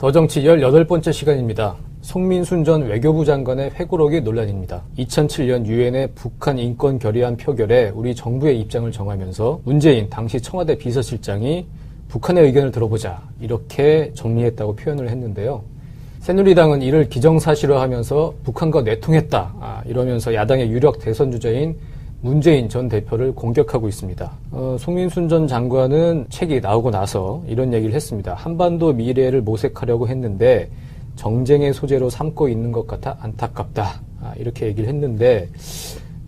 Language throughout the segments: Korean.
더 정치 18번째 시간입니다. 송민순 전 외교부 장관의 회고록이 논란입니다. 2007년 유엔의 북한 인권 결의안 표결에 우리 정부의 입장을 정하면서 문재인 당시 청와대 비서실장이 북한의 의견을 들어보자 이렇게 정리했다고 표현을 했는데요. 새누리당은 이를 기정사실화하면서 북한과 내통했다 이러면서 야당의 유력 대선 주자인 문재인 전 대표를 공격하고 있습니다. 송민순 전 장관은 책이 나오고 나서 이런 얘기를 했습니다. 한반도 미래를 모색하려고 했는데 정쟁의 소재로 삼고 있는 것 같아 안타깝다. 이렇게 얘기를 했는데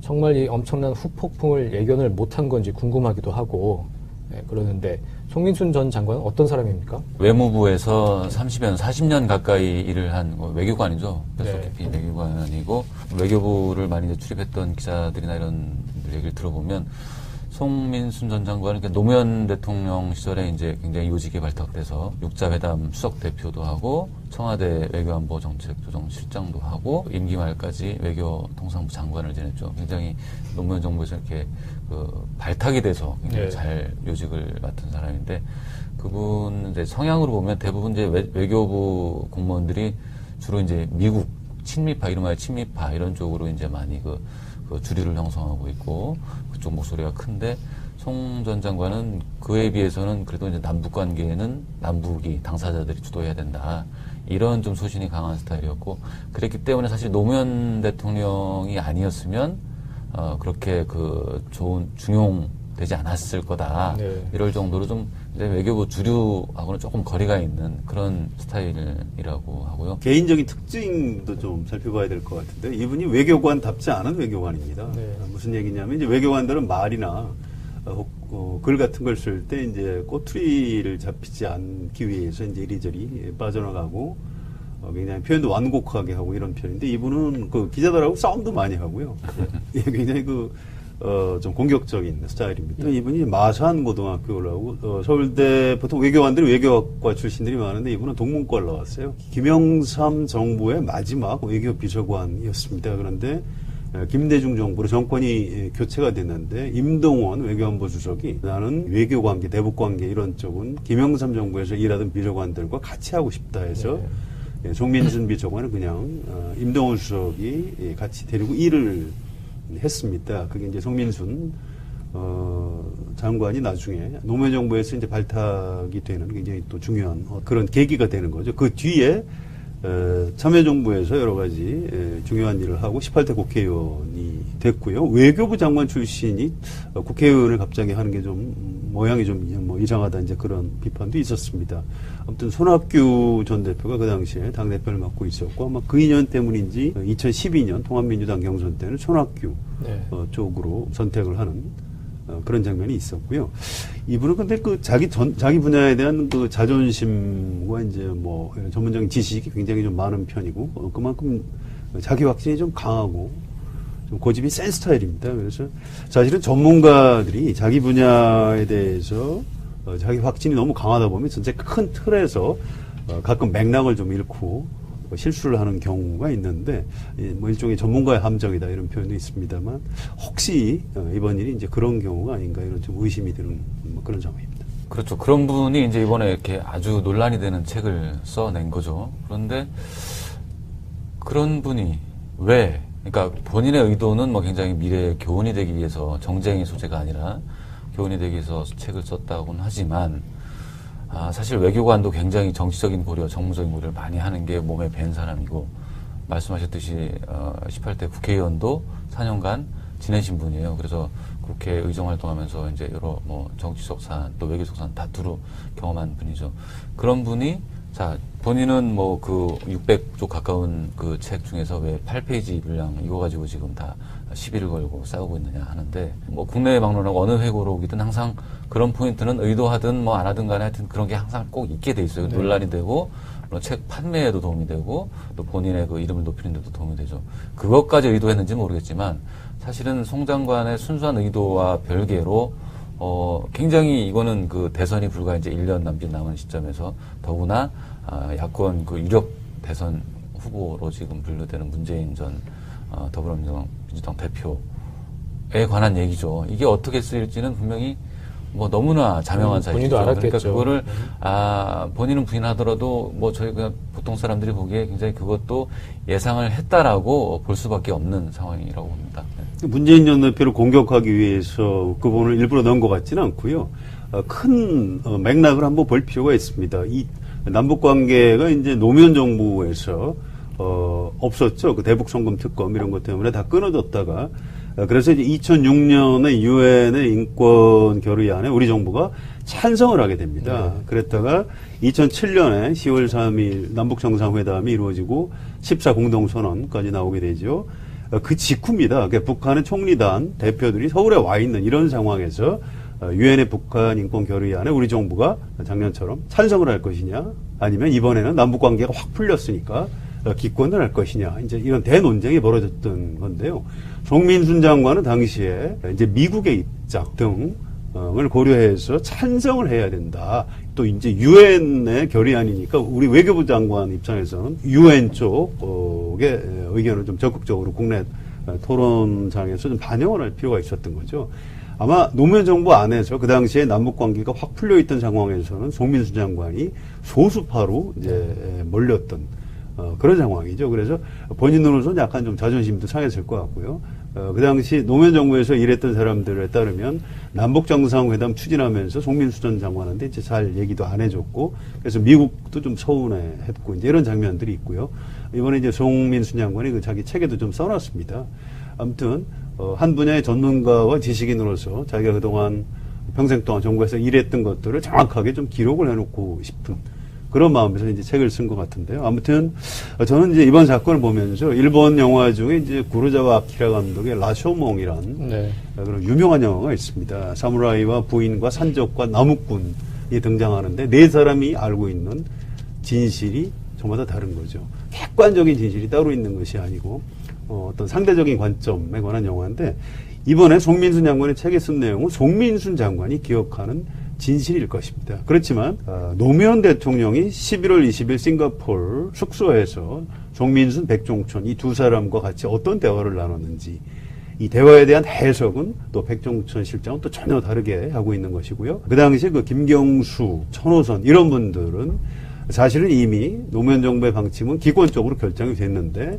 정말 이 엄청난 후폭풍을 예견을 못한 건지 궁금하기도 하고 그러는데 송민순 전 장관은 어떤 사람입니까? 외무부에서 30년, 40년 가까이 일을 한 외교관이죠. 뼛속 깊이 외교관이고 외교부를 많이 이제 출입했던 기자들이나 이런 얘기를 들어보면 송민순 전 장관은 노무현 대통령 시절에 이제 굉장히 요직에 발탁돼서 육자회담 수석 대표도 하고 청와대 외교안보 정책조정실장도 하고 임기 말까지 외교통상부 장관을 지냈죠. 굉장히 노무현 정부에서 이렇게 발탁이 돼서 굉장히 잘 요직을 맡은 사람인데 그분 이제 성향으로 보면 대부분 이제 외교부 공무원들이 주로 이제 미국 친미파 이른바 친미파 이런 쪽으로 이제 많이 그 주류를 형성하고 있고 그쪽 목소리가 큰데 송 전 장관은 그에 비해서는 그래도 이제 남북 관계에는 남북이 당사자들이 주도해야 된다. 이런 좀 소신이 강한 스타일이었고 그랬기 때문에 사실 노무현 대통령이 아니었으면 그렇게 좋은 중용되지 않았을 거다. 이럴 정도로 좀 이제 외교부 주류하고는 조금 거리가 있는 그런 스타일이라고 하고요. 개인적인 특징도 좀 살펴봐야 될 것 같은데 이분이 외교관답지 않은 외교관입니다. 무슨 얘기냐면 이제 외교관들은 말이나 글 같은 걸 쓸 때 이제 꼬투리를 잡히지 않기 위해서 이제 이리저리 빠져나가고 굉장히 표현도 완곡하게 하고 이런 편인데 이분은 기자들하고 싸움도 많이 하고요. 굉장히 좀 공격적인 스타일입니다. 이분이 마산 고등학교를 하고 서울대 보통 외교관들이 외교학과 출신들이 많은데 이분은 동문과를 나왔어요. 김영삼 정부의 마지막 외교 비서관이었습니다. 그런데 김대중 정부로 정권이 교체가 됐는데 임동원 외교안보 주석이 나는 외교관계, 대북관계 이런 쪽은 김영삼 정부에서 일하던 비서관들과 같이 하고 싶다 해서 송민순 비서관은 그냥 임동원 수석이 같이 데리고 일을 했습니다. 그게 이제 송민순 장관이 나중에 노무현 정부에서 이제 발탁이 되는 굉장히 또 중요한 그런 계기가 되는 거죠. 그 뒤에 참여정부에서 여러 가지 중요한 일을 하고 18대 국회의원이 됐고요. 외교부 장관 출신이 국회의원을 갑자기 하는 게 좀 모양이 좀 이상하다 이제 그런 비판도 있었습니다. 아무튼 손학규 전 대표가 그 당시에 당대표를 맡고 있었고 아마 그 인연 때문인지 2012년 통합민주당 경선 때는 손학규 쪽으로 선택을 하는 그런 장면이 있었고요. 이분은 근데 자기 분야에 대한 자존심과 이제 전문적인 지식이 굉장히 좀 많은 편이고, 그만큼 자기 확신이 좀 강하고, 좀 고집이 센 스타일입니다. 그래서 사실은 전문가들이 자기 분야에 대해서 자기 확신이 너무 강하다 보면 전체 큰 틀에서 가끔 맥락을 좀 잃고, 실수를 하는 경우가 있는데 일종의 전문가의 함정이다 이런 표현도 있습니다만 혹시 이번 일이 이제 그런 경우가 아닌가 이런 좀 의심이 드는 그런 상황입니다. 그렇죠. 그런 분이 이제 이번에 이렇게 아주 논란이 되는 책을 써낸 거죠. 그런데 그런 분이 왜? 그러니까 본인의 의도는 굉장히 미래의 교훈이 되기 위해서 정쟁의 소재가 아니라 교훈이 되기 위해서 책을 썼다고는 하지만 사실 외교관도 굉장히 정치적인 고려, 정무적인 고려를 많이 하는 게 몸에 밴 사람이고, 말씀하셨듯이, 18대 국회의원도 4년간 지내신 분이에요. 그래서 국회 의정 활동하면서 이제 여러 정치적 사안, 또 외교적 사안 다투로 경험한 분이죠. 그런 분이, 본인은 600쪽 가까운 그 책 중에서 왜 8페이지 분량 이거 가지고 지금 다 시비를 걸고 싸우고 있느냐 하는데, 국내에 막론하고 어느 회고록이든 항상 그런 포인트는 의도하든 안 하든 간에 하여튼 그런 게 항상 꼭 있게 돼 있어요. 논란이 되고, 책 판매에도 도움이 되고, 또 본인의 이름을 높이는 데도 도움이 되죠. 그것까지 의도했는지 모르겠지만, 사실은 송 장관의 순수한 의도와 별개로, 굉장히 이거는 대선이 불과 이제 1년 남은 시점에서 더구나, 야권 유력 대선 후보로 지금 분류되는 문재인 전 더불어민주당 대표에 관한 얘기죠. 이게 어떻게 쓰일지는 분명히 뭐 너무나 자명한 사실이죠. 본인도 알았겠죠. 그러니까 그거를 본인은 부인하더라도 뭐 저희 그냥 보통 사람들이 보기에 굉장히 그것도 예상을 했다라고 볼 수밖에 없는 상황이라고 봅니다. 네. 문재인 전 대표를 공격하기 위해서 그 부분을 일부러 넣은 것 같지는 않고요. 큰 맥락을 한번 볼 필요가 있습니다. 이 남북 관계가 이제 노무현 정부에서 없었죠. 그 대북 송금 특검 이런 것 때문에 다 끊어졌다가 그래서 이제 2006년에 유엔의 인권 결의안에 우리 정부가 찬성을 하게 됩니다. 그랬다가 2007년에 10월 3일 남북 정상회담이 이루어지고 14 공동선언까지 나오게 되죠. 그 직후입니다. 그러니까 북한의 총리단 대표들이 서울에 와 있는 이런 상황에서 유엔의 북한 인권 결의안에 우리 정부가 작년처럼 찬성을 할 것이냐, 아니면 이번에는 남북 관계가 확 풀렸으니까 기권을 할 것이냐, 이제 이런 대논쟁이 벌어졌던 건데요. 송민순 장관은 당시에 이제 미국의 입장 등을 고려해서 찬성을 해야 된다. 또 이제 유엔의 결의안이니까 우리 외교부 장관 입장에서는 유엔 쪽의 의견을 좀 적극적으로 국내 토론장에서 좀 반영을 할 필요가 있었던 거죠. 아마 노무현 정부 안에서 그 당시에 남북 관계가 확 풀려 있던 상황에서는 송민순 장관이 소수파로 이제 몰렸던 그런 상황이죠. 그래서 본인으로서는 약간 좀 자존심도 상했을 것 같고요. 그 당시 노무현 정부에서 일했던 사람들에 따르면 남북 정상회담 추진하면서 송민수 전 장관한테 이제 잘 얘기도 안 해줬고, 그래서 미국도 좀 서운해했고 이제 이런 장면들이 있고요. 이번에 이제 송민수 장관이 그 자기 책에도 좀 써놨습니다. 아무튼 한 분야의 전문가와 지식인으로서 자기가 그동안 평생 동안 정부에서 일했던 것들을 정확하게 좀 기록을 해놓고 싶은 그런 마음에서 이제 책을 쓴 것 같은데요. 아무튼 저는 이제 이번 사건을 보면서 일본 영화 중에 이제 구로자와 아키라 감독의 라쇼몽이란 그런 유명한 영화가 있습니다. 사무라이와 부인과 산적과 나무꾼이 등장하는데 네 사람이 알고 있는 진실이 저마다 다른 거죠. 객관적인 진실이 따로 있는 것이 아니고 어떤 상대적인 관점에 관한 영화인데, 이번에 송민순 장관의 책에 쓴 내용은 송민순 장관이 기억하는 진실일 것입니다. 그렇지만 노무현 대통령이 11월 20일 싱가포르 숙소에서 송민순, 백종천 이 두 사람과 같이 어떤 대화를 나눴는지, 이 대화에 대한 해석은 또 백종천 실장은 또 전혀 다르게 하고 있는 것이고요. 그 당시 그 김경수, 천호선 이런 분들은 사실은 이미 노무현 정부의 방침은 기권적으로 결정이 됐는데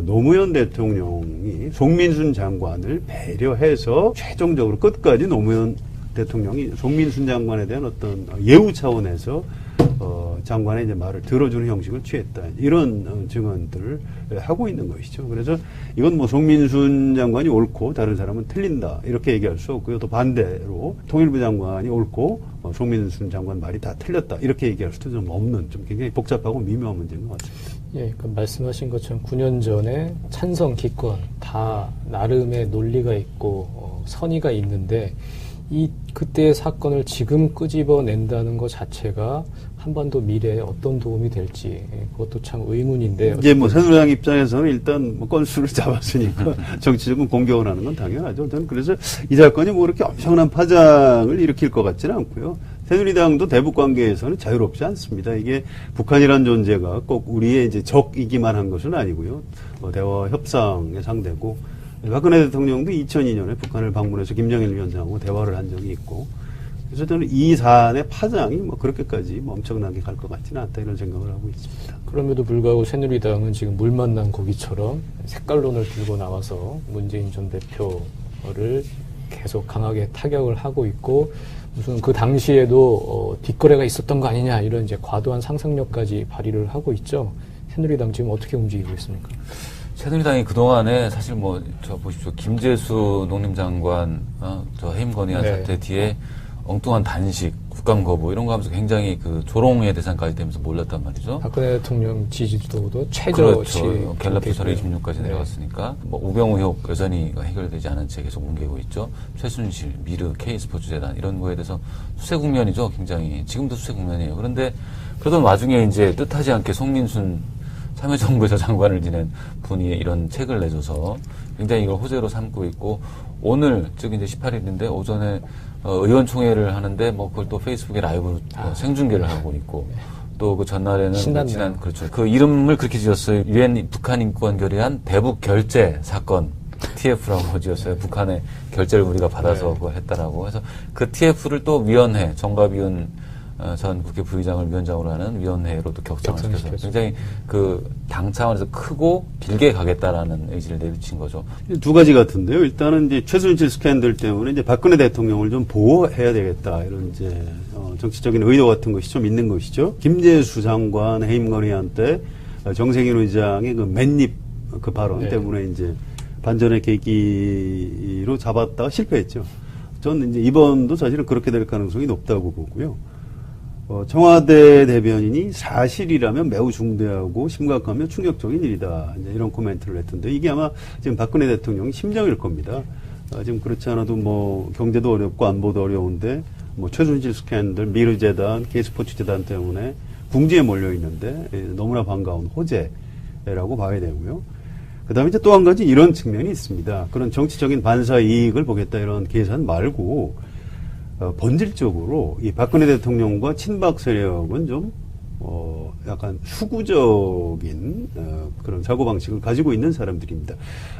노무현 대통령이 송민순 장관을 배려해서 최종적으로 끝까지 노무현 대통령이 송민순 장관에 대한 어떤 예우 차원에서 장관의 이제 말을 들어주는 형식을 취했다. 이런 증언들을 하고 있는 것이죠. 그래서 이건 뭐 송민순 장관이 옳고 다른 사람은 틀린다. 이렇게 얘기할 수 없고요. 또 반대로 통일부 장관이 옳고 송민순 장관 말이 다 틀렸다. 이렇게 얘기할 수도 좀 없는, 좀 굉장히 복잡하고 미묘한 문제인 것 같습니다. 예, 그러니까 말씀하신 것처럼 9년 전에 찬성, 기권 다 나름의 논리가 있고 선의가 있는데, 그때의 사건을 지금 끄집어낸다는 것 자체가 한반도 미래에 어떤 도움이 될지, 그것도 참 의문인데. 이제 뭐 새누리당 입장에서는 일단 뭐 건수를 잡았으니까 정치적인 공격을 하는 건 당연하죠. 저는 그래서 이 사건이 뭐 그렇게 엄청난 파장을 일으킬 것 같지는 않고요. 새누리당도 대북 관계에서는 자유롭지 않습니다. 이게 북한이라는 존재가 꼭 우리의 이제 적이기만 한 것은 아니고요. 대화 협상의 상대고, 박근혜 대통령도 2002년에 북한을 방문해서 김정일 위원장하고 대화를 한 적이 있고, 그래서 저는 이 사안의 파장이 뭐 그렇게까지 뭐 엄청나게 갈 것 같지는 않다, 이런 생각을 하고 있습니다. 그럼에도 불구하고 새누리당은 지금 물 만난 고기처럼 색깔론을 들고 나와서 문재인 전 대표를 계속 강하게 타격을 하고 있고, 무슨 그 당시에도 뒷거래가 있었던 거 아니냐, 이런 이제 과도한 상상력까지 발휘를 하고 있죠. 새누리당 지금 어떻게 움직이고 있습니까? 새누리당이 그동안에 사실 뭐, 보십시오. 김재수 농림장관, 저 해임 건의안 사태 뒤에 엉뚱한 단식, 국감 거부 이런 거 하면서 굉장히 그 조롱의 대상까지 되면서 몰렸단 말이죠. 박근혜 대통령 지지도도 최저치. 그렇죠. 갤럽 조사로 26까지 내려갔으니까. 뭐 우병우 의혹 여전히 해결되지 않은 채 계속 뭉개고 있죠. 최순실, 미르, K스포츠재단 이런 거에 대해서 수세 국면이죠. 굉장히. 지금도 수세 국면이에요. 그런데 그러던 와중에 이제 뜻하지 않게 송민순 참여정부에서 장관을 지낸 분이 이런 책을 내줘서 굉장히 이걸 호재로 삼고 있고, 오늘, 즉 이제 18일인데 오전에 의원총회를 하는데 뭐 그걸 또 페이스북에 라이브로 생중계를 하고 있고, 또 그 전날에는 그렇죠. 그 이름을 그렇게 지었어요. 유엔 북한 인권 결의안 대북 결재 사건 TF라고 지었어요. 북한의 결제를 우리가 받아서 그걸 했다라고 해서 그 TF를 또 위원회, 정가비운 전 국회 부의장을 위원장으로 하는 위원회로 또 격상시켜서 굉장히 그 당 차원에서 크고 길게 가겠다라는 의지를 내비친 거죠. 두 가지 같은데요. 일단은 이제 최순실 스캔들 때문에 이제 박근혜 대통령을 좀 보호해야 되겠다 이런 이제 정치적인 의도 같은 것이 좀 있는 것이죠. 김재수 장관 해임 건의안 때 정세균 의장의 그 맨입 그 발언 때문에 이제 반전의 계기로 잡았다가 실패했죠. 저는 이제 이번도 사실은 그렇게 될 가능성이 높다고 보고요. 청와대 대변인이 사실이라면 매우 중대하고 심각하며 충격적인 일이다. 이제 이런 코멘트를 했던데 이게 아마 지금 박근혜 대통령 심정일 겁니다. 지금 그렇지 않아도 뭐 경제도 어렵고 안보도 어려운데 뭐 최순실 스캔들, 미르재단, K스포츠재단 때문에 궁지에 몰려 있는데 너무나 반가운 호재라고 봐야 되고요. 그다음에 이제 또 한 가지 이런 측면이 있습니다. 그런 정치적인 반사 이익을 보겠다 이런 계산 말고 본질적으로 이 박근혜 대통령과 친박 세력은 좀 약간 수구적인 그런 사고방식을 가지고 있는 사람들입니다.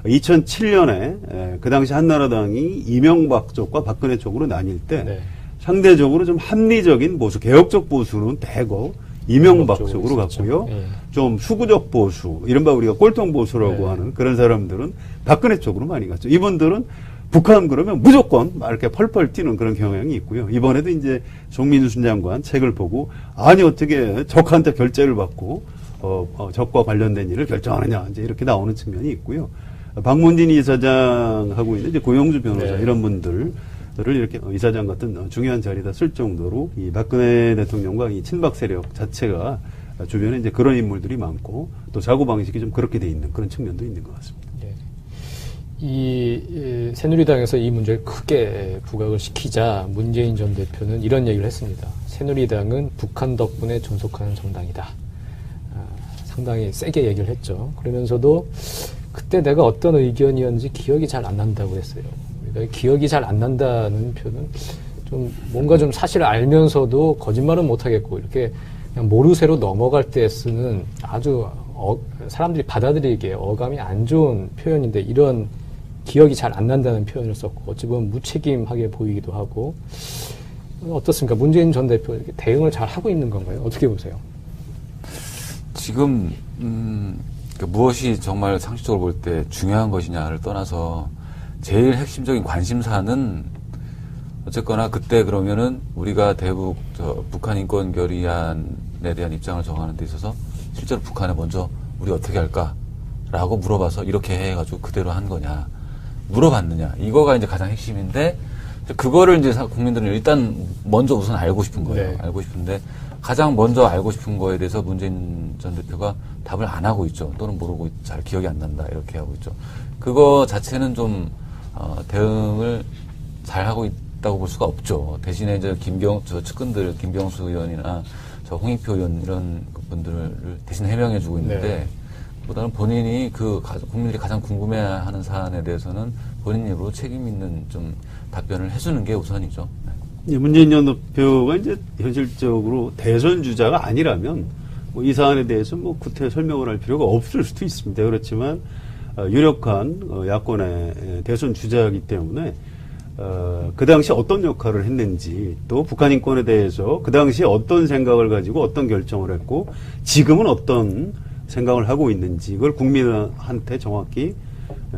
2007년에 그 당시 한나라당이 이명박 쪽과 박근혜 쪽으로 나뉠 때 상대적으로 좀 합리적인 보수, 개혁적 보수는 대거 이명박 쪽으로 갔고요. 좀 수구적 보수, 이른바 우리가 꼴통 보수라고 하는 그런 사람들은 박근혜 쪽으로 많이 갔죠. 이분들은 북한 그러면 무조건 막 이렇게 펄펄 뛰는 그런 경향이 있고요. 이번에도 이제 송민순 장관 책을 보고 아니 어떻게 적한테 결재를 받고 적과 관련된 일을 결정하느냐 이제 이렇게 나오는 측면이 있고요. 박문진 이사장하고 있는 이제 고영주 변호사 이런 분들을 이렇게 이사장 같은 중요한 자리에다 쓸 정도로 이 박근혜 대통령과 이 친박 세력 자체가 주변에 이제 그런 인물들이 많고 또 사고방식이 좀 그렇게 돼 있는 그런 측면도 있는 것 같습니다. 이 새누리당에서 이 문제를 크게 부각을 시키자 문재인 전 대표는 이런 얘기를 했습니다. 새누리당은 북한 덕분에 존속하는 정당이다. 상당히 세게 얘기를 했죠. 그러면서도 그때 내가 어떤 의견이었는지 기억이 잘 안 난다고 했어요. 그러니까 기억이 잘 안 난다는 표현은 좀 뭔가 좀 사실을 알면서도 거짓말은 못하겠고 이렇게 그냥 모르쇠로 넘어갈 때 쓰는 아주 사람들이 받아들이기에 어감이 안 좋은 표현인데 이런 기억이 잘 안 난다는 표현을 썼고 어찌 보면 무책임하게 보이기도 하고 어떻습니까? 문재인 전 대표 이렇게 대응을 잘 하고 있는 건가요? 어떻게 보세요? 지금 무엇이 정말 상식적으로 볼 때 중요한 것이냐를 떠나서 제일 핵심적인 관심사는 어쨌거나 그때 그러면은 우리가 대북 북한 인권 결의안에 대한 입장을 정하는 데 있어서 실제로 북한에 먼저 우리 어떻게 할까라고 물어봐서 이렇게 해가지고 그대로 한 거냐 물어봤느냐 이거가 이제 가장 핵심인데 그거를 이제 국민들은 일단 먼저 우선 알고 싶은 거예요. 알고 싶은데 가장 먼저 알고 싶은 거에 대해서 문재인 전 대표가 답을 안 하고 있죠. 또는 모르고 잘 기억이 안 난다 이렇게 하고 있죠. 그거 자체는 좀 대응을 잘 하고 있다고 볼 수가 없죠. 대신에 이제 저 측근들 김경수 의원이나 저 홍익표 의원 이런 분들을 대신 해명해주고 있는데 보다는 본인이 국민들이 가장 궁금해하는 사안에 대해서는 본인 입으로 책임 있는 좀 답변을 해주는 게 우선이죠. 문재인 전 대표가 이제 현실적으로 대선 주자가 아니라면 뭐 이 사안에 대해서 뭐 구태 설명을 할 필요가 없을 수도 있습니다. 그렇지만 유력한 야권의 대선 주자이기 때문에 그 당시 어떤 역할을 했는지 또 북한 인권에 대해서 그 당시 어떤 생각을 가지고 어떤 결정을 했고 지금은 어떤 생각을 하고 있는지 이걸 국민한테 정확히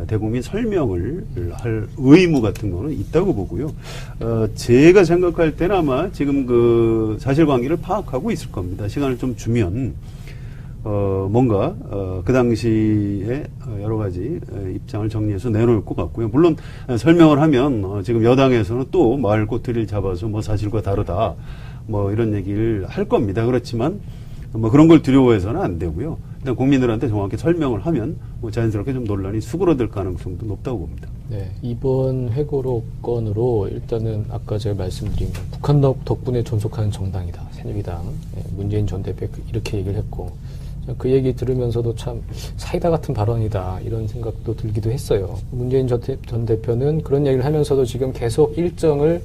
대국민 설명을 할 의무 같은 거는 있다고 보고요. 제가 생각할 때는 아마 지금 그 사실관계를 파악하고 있을 겁니다. 시간을 좀 주면 뭔가 그 당시에 여러 가지 입장을 정리해서 내놓을 것 같고요. 물론 설명을 하면 지금 여당에서는 또 말꼬투리를 잡아서 뭐 사실과 다르다 뭐 이런 얘기를 할 겁니다. 그렇지만 뭐 그런 걸 두려워해서는 안 되고요. 일단 국민들한테 정확히 설명을 하면 뭐 자연스럽게 좀 논란이 수그러들 가능성도 높다고 봅니다. 네, 이번 회고록 건으로 일단은 아까 제가 말씀드린 북한 덕분에 존속하는 정당이다. 새누리당 문재인 전 대표 이렇게 얘기를 했고 그 얘기 들으면서도 참 사이다 같은 발언이다 이런 생각도 들기도 했어요. 문재인 전 대표는 그런 얘기를 하면서도 지금 계속 일정을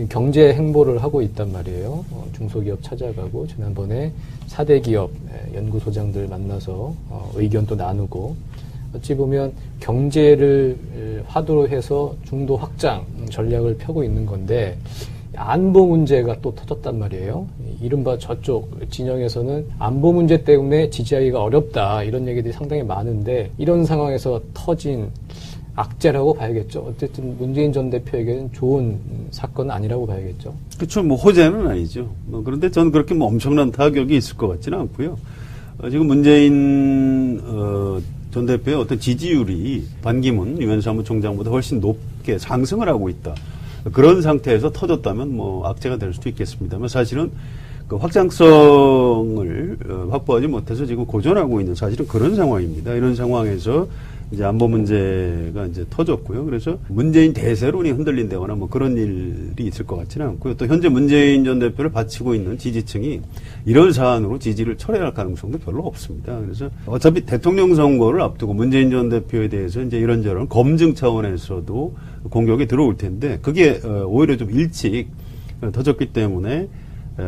경제 행보를 하고 있단 말이에요. 중소기업 찾아가고 지난번에 4대 기업 연구소장들 만나서 의견도 나누고 어찌 보면 경제를 화두로 해서 중도 확장 전략을 펴고 있는 건데 안보 문제가 또 터졌단 말이에요. 이른바 저쪽 진영에서는 안보 문제 때문에 지지하기가 어렵다 이런 얘기들이 상당히 많은데 이런 상황에서 터진 악재라고 봐야겠죠. 어쨌든 문재인 전 대표에게는 좋은 사건은 아니라고 봐야겠죠. 그렇죠. 뭐 호재는 아니죠. 그런데 저는 그렇게 뭐 엄청난 타격이 있을 것 같지는 않고요. 지금 문재인 전 대표의 어떤 지지율이 반기문 유엔 사무총장보다 훨씬 높게 상승을 하고 있다. 그런 상태에서 터졌다면 뭐 악재가 될 수도 있겠습니다만 사실은 그 확장성을 확보하지 못해서 지금 고전하고 있는 사실은 그런 상황입니다. 이런 상황에서 이제 안보 문제가 이제 터졌고요. 그래서 문재인 대세론이 흔들린다거나 뭐 그런 일이 있을 것 같지는 않고요. 또 현재 문재인 전 대표를 바치고 있는 지지층이 이런 사안으로 지지를 철회할 가능성도 별로 없습니다. 그래서 어차피 대통령 선거를 앞두고 문재인 전 대표에 대해서 이제 이런저런 검증 차원에서도 공격이 들어올 텐데 그게 오히려 좀 일찍 터졌기 때문에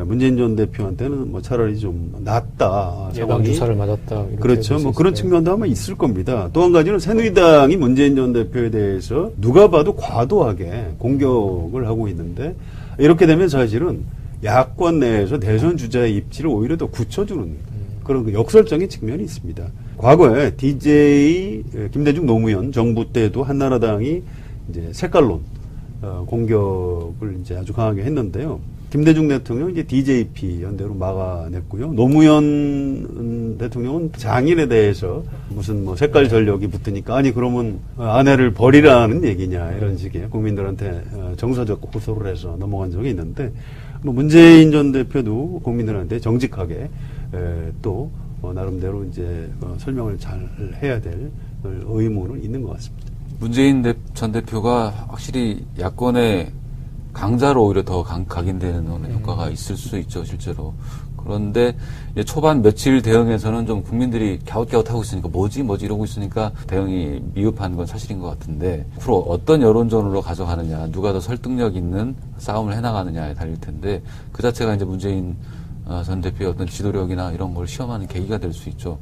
문재인 전 대표한테는 뭐 차라리 좀 낫다. 예방 주사를 맞았다. 그렇죠. 뭐 그런 측면도 아마 있을 겁니다. 또 한 가지는 새누리당이 문재인 전 대표에 대해서 누가 봐도 과도하게 공격을 하고 있는데 이렇게 되면 사실은 야권 내에서 대선 주자의 입지를 오히려 더 굳혀주는 그런 그 역설적인 측면이 있습니다. 과거에 DJ 김대중 노무현 정부 때도 한나라당이 이제 색깔론 공격을 이제 아주 강하게 했는데요. 김대중 대통령 이제 DJP 연대로 막아냈고요. 노무현 대통령은 장인에 대해서 무슨 뭐 색깔 전력이 붙으니까 아니 그러면 아내를 버리라는 얘기냐 이런 식의 국민들한테 정서적 호소를 해서 넘어간 적이 있는데 뭐 문재인 전 대표도 국민들한테 정직하게 또 나름대로 이제 설명을 잘 해야 될 의무는 있는 것 같습니다. 문재인 전 대표가 확실히 야권의 강자로 오히려 더 각인되는 효과가 있을 수 있죠, 실제로. 그런데 이제 초반 며칠 대응에서는 좀 국민들이 갸웃갸웃하고 있으니까 뭐지 이러고 있으니까 대응이 미흡한 건 사실인 것 같은데 앞으로 어떤 여론전으로 가져가느냐, 누가 더 설득력 있는 싸움을 해나가느냐에 달릴 텐데 그 자체가 이제 문재인 전 대표의 어떤 지도력이나 이런 걸 시험하는 계기가 될 수 있죠.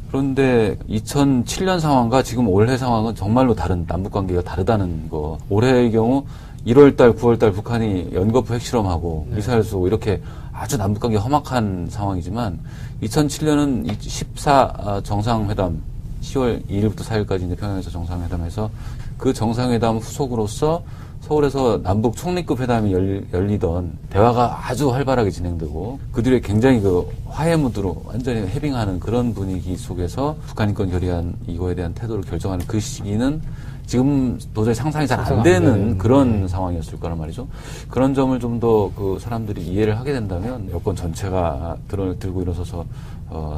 그런데 2007년 상황과 지금 올해 상황은 정말로 다른 남북관계가 다르다는 거. 올해의 경우 1월달, 9월달 북한이 연거푸 핵실험하고 미사일 쏘고 이렇게 아주 남북관계 험악한 상황이지만 2007년은 14 정상회담 10월 2일부터 4일까지 이제 평양에서 정상회담해서 그 정상회담 후속으로서 서울에서 남북 총리급 회담이 열리던 대화가 아주 활발하게 진행되고 그 뒤에 굉장히 그 화해 무드로 완전히 해빙하는 그런 분위기 속에서 북한 인권 결의안 이거에 대한 태도를 결정하는 그 시기는 지금 도저히 상상이 잘 안 되는 그런 상황이었을 거란 말이죠. 그런 점을 좀 더 그 사람들이 이해를 하게 된다면 여권 전체가 들고 일어서서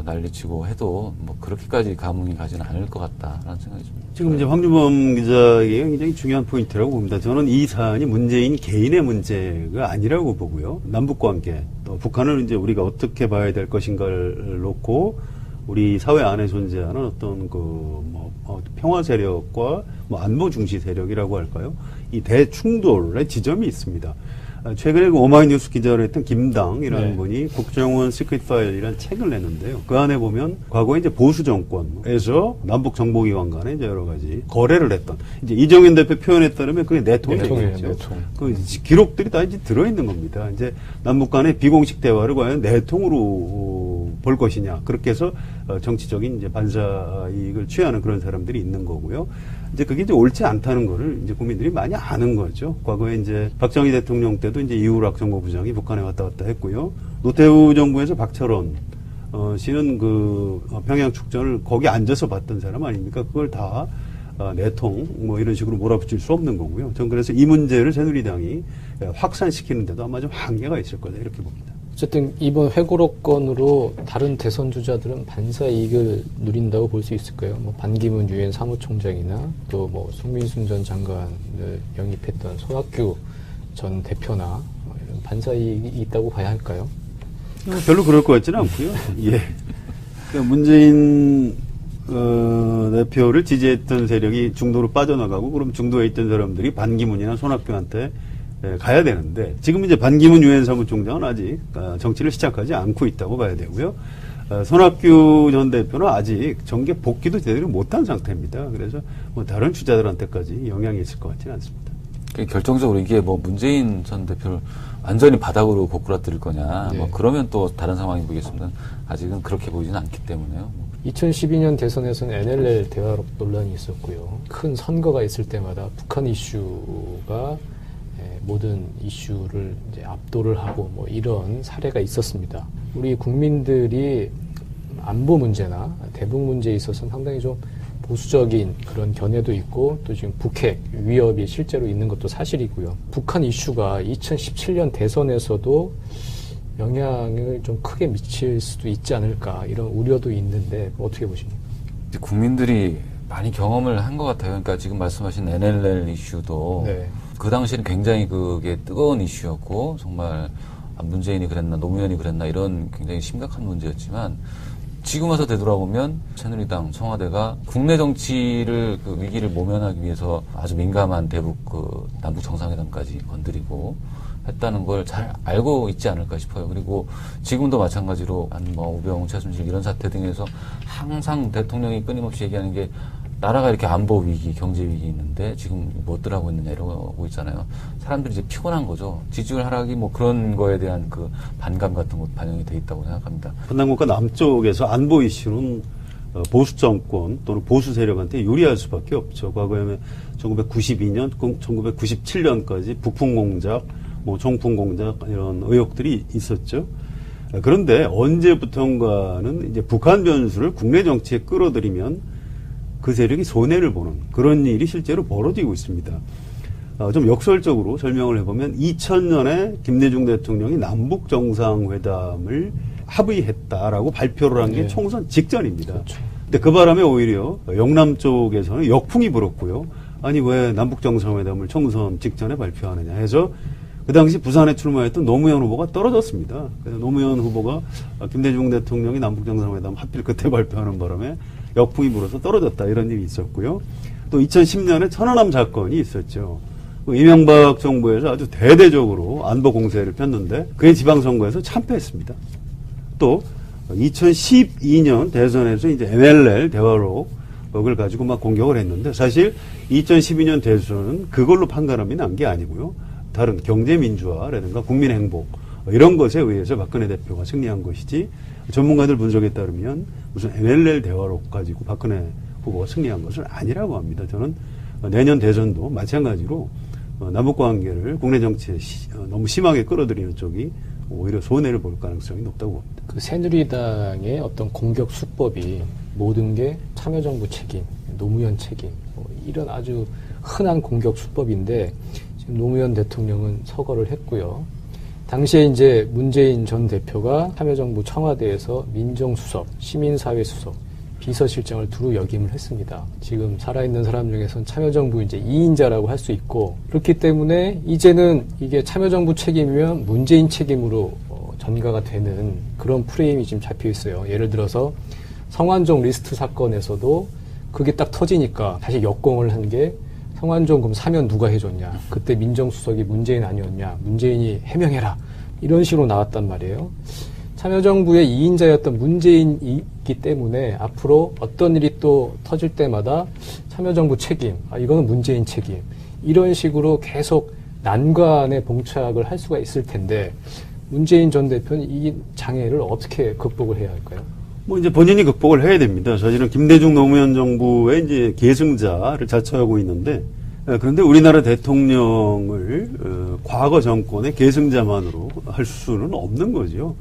난리치고 해도 뭐 그렇게까지 감흥이 가지는 않을 것 같다라는 생각이 듭니다. 지금 이제 황주범 기자에게 굉장히 중요한 포인트라고 봅니다. 저는 이 사안이 문재인 개인의 문제가 아니라고 보고요. 남북관계, 또 북한을 이제 우리가 어떻게 봐야 될 것인가를 놓고 우리 사회 안에 존재하는 어떤 평화 세력과 안보 중시 세력이라고 할까요? 이 대충돌의 지점이 있습니다. 최근에 그 오마이뉴스 기자로 했던 김당이라는 분이 국정원 시크릿 파일이라는 책을 냈는데요. 그 안에 보면 과거에 이제 보수 정권에서 남북 정보기관 간에 이제 여러 가지 거래를 했던 이제 이정현 대표 표현에 따르면 그게 내통이죠. 그 기록들이 다 이제 들어있는 겁니다. 이제 남북 간의 비공식 대화를 과연 내통으로 볼 것이냐. 그렇게 해서 정치적인 이제 반사 이익을 취하는 그런 사람들이 있는 거고요. 이제 그게 이제 옳지 않다는 거를 이제 국민들이 많이 아는 거죠. 과거에 이제 박정희 대통령 때도 이제 이우락 정보부장이 북한에 왔다 갔다 했고요. 노태우 정부에서 박철원 씨는 그 평양 축전을 거기 앉아서 봤던 사람 아닙니까? 그걸 다 내통 뭐 이런 식으로 몰아붙일 수 없는 거고요. 전 그래서 이 문제를 새누리당이 확산시키는데도 아마 좀 한계가 있을 거다 이렇게 봅니다. 어쨌든 이번 회고록 건으로 다른 대선 주자들은 반사 이익을 누린다고 볼 수 있을까요? 뭐 반기문 유엔 사무총장이나 또 뭐 송민순 전 장관을 영입했던 손학규 전 대표나 이런 반사 이익이 있다고 봐야 할까요? 별로 그럴 것 같지는 않고요. 예. 그러니까 문재인 대표를 지지했던 세력이 중도로 빠져나가고 그럼 중도에 있던 사람들이 반기문이나 손학규한테 가야 되는데 지금 이제 반기문 유엔 사무총장은 아직 정치를 시작하지 않고 있다고 봐야 되고요. 손학규 전 대표는 아직 정계 복귀도 제대로 못한 상태입니다. 그래서 뭐 다른 주자들한테까지 영향이 있을 것 같지는 않습니다. 결정적으로 이게 뭐 문재인 전 대표를 완전히 바닥으로 고꾸라뜨릴 거냐, 네. 뭐 그러면 또 다른 상황이 보겠습니다. 아직은 그렇게 보이지는 않기 때문에요. 2012년 대선에서는 NLL 대화록 논란이 있었고요. 큰 선거가 있을 때마다 북한 이슈가 모든 이슈를 이제 압도를 하고 뭐 이런 사례가 있었습니다. 우리 국민들이 안보 문제나 대북 문제에 있어서는 상당히 좀 보수적인 그런 견해도 있고 또 지금 북핵 위협이 실제로 있는 것도 사실이고요. 북한 이슈가 2017년 대선에서도 영향을 좀 크게 미칠 수도 있지 않을까 이런 우려도 있는데 어떻게 보십니까? 국민들이 많이 경험을 한 것 같아요. 그러니까 지금 말씀하신 NLL 이슈도 네. 그 당시에는 굉장히 그게 뜨거운 이슈였고 정말 문재인이 그랬나 노무현이 그랬나 이런 굉장히 심각한 문제였지만 지금 와서 되돌아보면 새누리당 청와대가 국내 정치를 그 위기를 모면하기 위해서 아주 민감한 대북 그 남북 정상회담까지 건드리고 했다는 걸 잘 알고 있지 않을까 싶어요. 그리고 지금도 마찬가지로 뭐 우병우, 최순실 이런 사태 등에서 항상 대통령이 끊임없이 얘기하는 게 나라가 이렇게 안보 위기, 경제 위기 있는데 지금 뭐들 하고 있느냐 이러고 있잖아요. 사람들이 이제 피곤한 거죠. 지지율 하락이 뭐 그런 거에 대한 그 반감 같은 것도 반영이 돼 있다고 생각합니다. 분당국가 남쪽에서 안보 이슈는 보수 정권 또는 보수 세력한테 유리할 수밖에 없죠. 과거에 1992년, 1997년까지 북풍 공작, 뭐 종풍 공작 이런 의혹들이 있었죠. 그런데 언제부턴가는 이제 북한 변수를 국내 정치에 끌어들이면 그 세력이 손해를 보는 그런 일이 실제로 벌어지고 있습니다. 좀 역설적으로 설명을 해보면 2000년에 김대중 대통령이 남북 정상회담을 합의했다라고 발표를 한 게 네. 총선 직전입니다. 그렇죠. 근데 그 바람에 오히려 영남 쪽에서는 역풍이 불었고요. 아니 왜 남북 정상회담을 총선 직전에 발표하느냐 해서 그 당시 부산에 출마했던 노무현 후보가 떨어졌습니다. 그래서 노무현 후보가 김대중 대통령이 남북 정상회담 하필 그때 발표하는 바람에 역풍이 불어서 떨어졌다 이런 일이 있었고요. 또 2010년에 천안함 사건이 있었죠. 이명박 정부에서 아주 대대적으로 안보 공세를 폈는데 그의 지방선거에서 참패했습니다. 또 2012년 대선에서 이제 NLL 대화록을 가지고 막 공격을 했는데 사실 2012년 대선은 그걸로 판가름이 난 게 아니고요. 다른 경제민주화라든가 국민행복 이런 것에 의해서 박근혜 대표가 승리한 것이지 전문가들 분석에 따르면 무슨 NLL 대화록 가지고 박근혜 후보가 승리한 것은 아니라고 합니다. 저는 내년 대선도 마찬가지로 남북관계를 국내 정치에 너무 심하게 끌어들이는 쪽이 오히려 손해를 볼 가능성이 높다고 봅니다. 그 새누리당의 어떤 공격 수법이 모든 게 참여정부 책임, 노무현 책임 뭐 이런 아주 흔한 공격 수법인데 지금 노무현 대통령은 서거를 했고요. 당시에 이제 문재인 전 대표가 참여정부 청와대에서 민정수석, 시민사회수석, 비서실장을 두루 역임을 했습니다. 지금 살아있는 사람 중에서는 참여정부 이제 2인자라고 할 수 있고 그렇기 때문에 이제는 이게 참여정부 책임이면 문재인 책임으로 전가가 되는 그런 프레임이 지금 잡혀 있어요. 예를 들어서 성완종 리스트 사건에서도 그게 딱 터지니까 다시 역공을 한 게 성완종 그럼 사면 누가 해줬냐. 그때 민정수석이 문재인 아니었냐. 문재인이 해명해라. 이런 식으로 나왔단 말이에요. 참여정부의 2인자였던 문재인이기 때문에 앞으로 어떤 일이 또 터질 때마다 참여정부 책임, 이거는 문재인 책임. 이런 식으로 계속 난관에 봉착을 할 수가 있을 텐데 문재인 전 대표는 이 장애를 어떻게 극복을 해야 할까요? 뭐 이제 본인이 극복을 해야 됩니다. 사실은 김대중 노무현 정부의 이제 계승자를 자처하고 있는데 그런데 우리나라 대통령을 과거 정권의 계승자만으로 할 수는 없는 거죠.